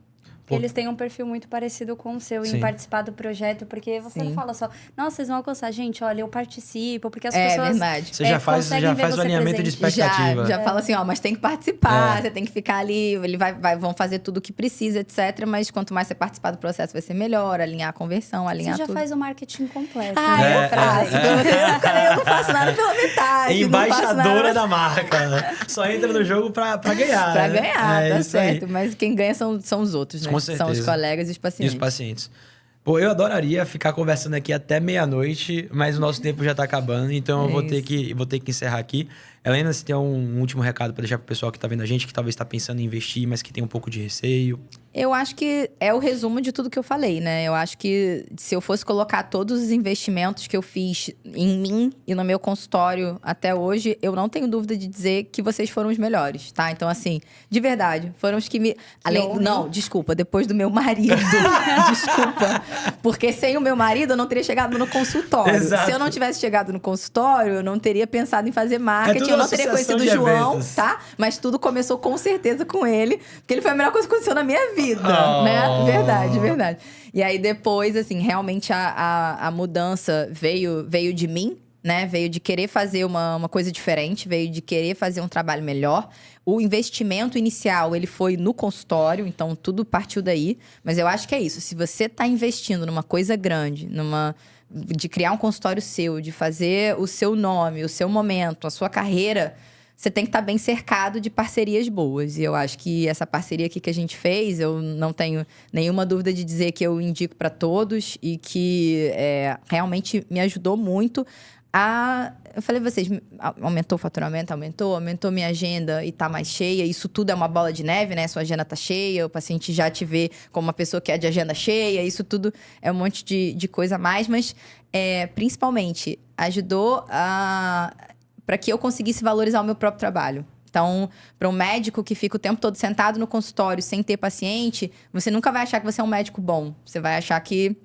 Eles têm um perfil muito parecido com o seu em participar do projeto, porque você não fala só, nossa, vocês vão alcançar, gente, olha, eu participo, porque as pessoas... É verdade. Você já faz o alinhamento de expectativa. Já fala assim, mas tem que participar, você tem que ficar ali, vão fazer tudo o que precisa, etc. Mas quanto mais você participar do processo, vai ser melhor, alinhar a conversão, alinhar tudo. Você já faz o marketing completo. Eu faço. Eu não faço nada pela metade. Embaixadora da marca. Só entra no jogo pra ganhar. Pra ganhar, tá certo. Mas quem ganha são os outros, né? Com certeza. São os colegas e os pacientes. E os pacientes. Pô, eu adoraria ficar conversando aqui até meia-noite, mas o nosso tempo já tá acabando, então eu vou ter que encerrar aqui. Helena, você tem um último recado para deixar pro pessoal que tá vendo a gente, que talvez tá pensando em investir, mas que tem um pouco de receio? Eu acho que é o resumo de tudo que eu falei, né? Eu acho que se eu fosse colocar todos os investimentos que eu fiz em mim e no meu consultório até hoje, eu não tenho dúvida de dizer que vocês foram os melhores, tá? Então, assim, de verdade, foram os que me... Desculpa, depois do meu marido. Desculpa. Porque sem o meu marido, eu não teria chegado no consultório. Exato. Se eu não tivesse chegado no consultório, eu não teria pensado em fazer marketing, eu não teria conhecido o João, eventos. tá? Mas tudo começou com certeza com ele, porque ele foi a melhor coisa que aconteceu na minha vida, né? Verdade. E aí depois, assim, realmente a mudança veio de mim, né? Veio de querer fazer uma coisa diferente, veio de querer fazer um trabalho melhor. O investimento inicial, ele foi no consultório, então tudo partiu daí. Mas eu acho que é isso. Se você tá investindo numa coisa grande, de criar um consultório seu, de fazer o seu nome, o seu momento, a sua carreira, você tem que estar bem cercado de parcerias boas. E eu acho que essa parceria aqui que a gente fez, eu não tenho nenhuma dúvida de dizer que eu indico para todos e que realmente me ajudou muito eu falei pra vocês, aumentou o faturamento, aumentou minha agenda e tá mais cheia. Isso tudo é uma bola de neve, né? Sua agenda tá cheia, o paciente já te vê como uma pessoa que é de agenda cheia. Isso tudo é um monte de coisa a mais. Mas, principalmente, ajudou para que eu conseguisse valorizar o meu próprio trabalho. Então, para um médico que fica o tempo todo sentado no consultório sem ter paciente, você nunca vai achar que você é um médico bom. Você vai achar que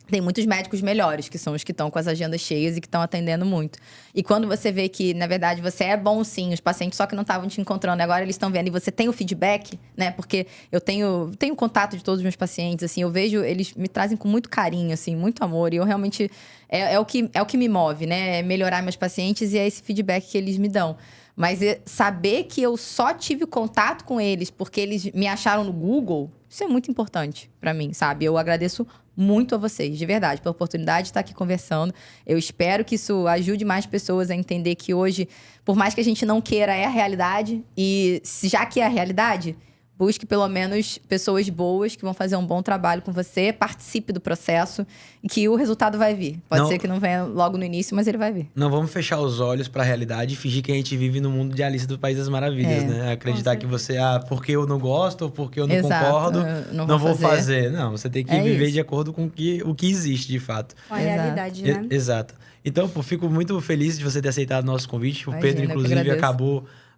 tem muitos médicos melhores, que são os que estão com as agendas cheias e que estão atendendo muito. E quando você vê que, na verdade, você é bom sim, os pacientes só que não estavam te encontrando, agora eles estão vendo, e você tem o feedback, né? Porque eu tenho contato de todos os meus pacientes, assim, eu vejo, eles me trazem com muito carinho, assim, muito amor, e eu realmente... É o que me move, né? É melhorar meus pacientes e é esse feedback que eles me dão. Mas saber que eu só tive contato com eles porque eles me acharam no Google, isso é muito importante pra mim, sabe? Eu agradeço muito a vocês, de verdade, pela oportunidade de estar aqui conversando. Eu espero que isso ajude mais pessoas a entender que hoje, por mais que a gente não queira, é a realidade. E já que é a realidade, busque pelo menos pessoas boas que vão fazer um bom trabalho com você, participe do processo e que o resultado vai vir. Pode ser que não venha logo no início, mas ele vai vir. Não vamos fechar os olhos para a realidade e fingir que a gente vive no mundo de Alice do País das Maravilhas, né? Acreditar que você, porque eu não gosto ou porque eu não concordo, não vou fazer. Não, você tem que viver de acordo com o que existe, de fato. Com a realidade, né? Exato. Então, fico muito feliz de você ter aceitado o nosso convite. O Pedro, inclusive,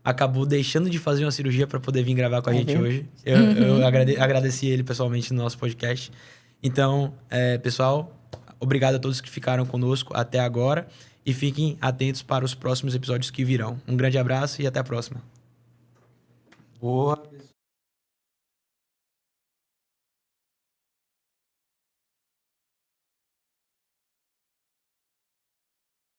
acabou deixando de fazer uma cirurgia para poder vir gravar com a gente hoje. Eu agradeci ele pessoalmente no nosso podcast. Então, pessoal, obrigado a todos que ficaram conosco até agora. E fiquem atentos para os próximos episódios que virão. Um grande abraço e até a próxima. Boa.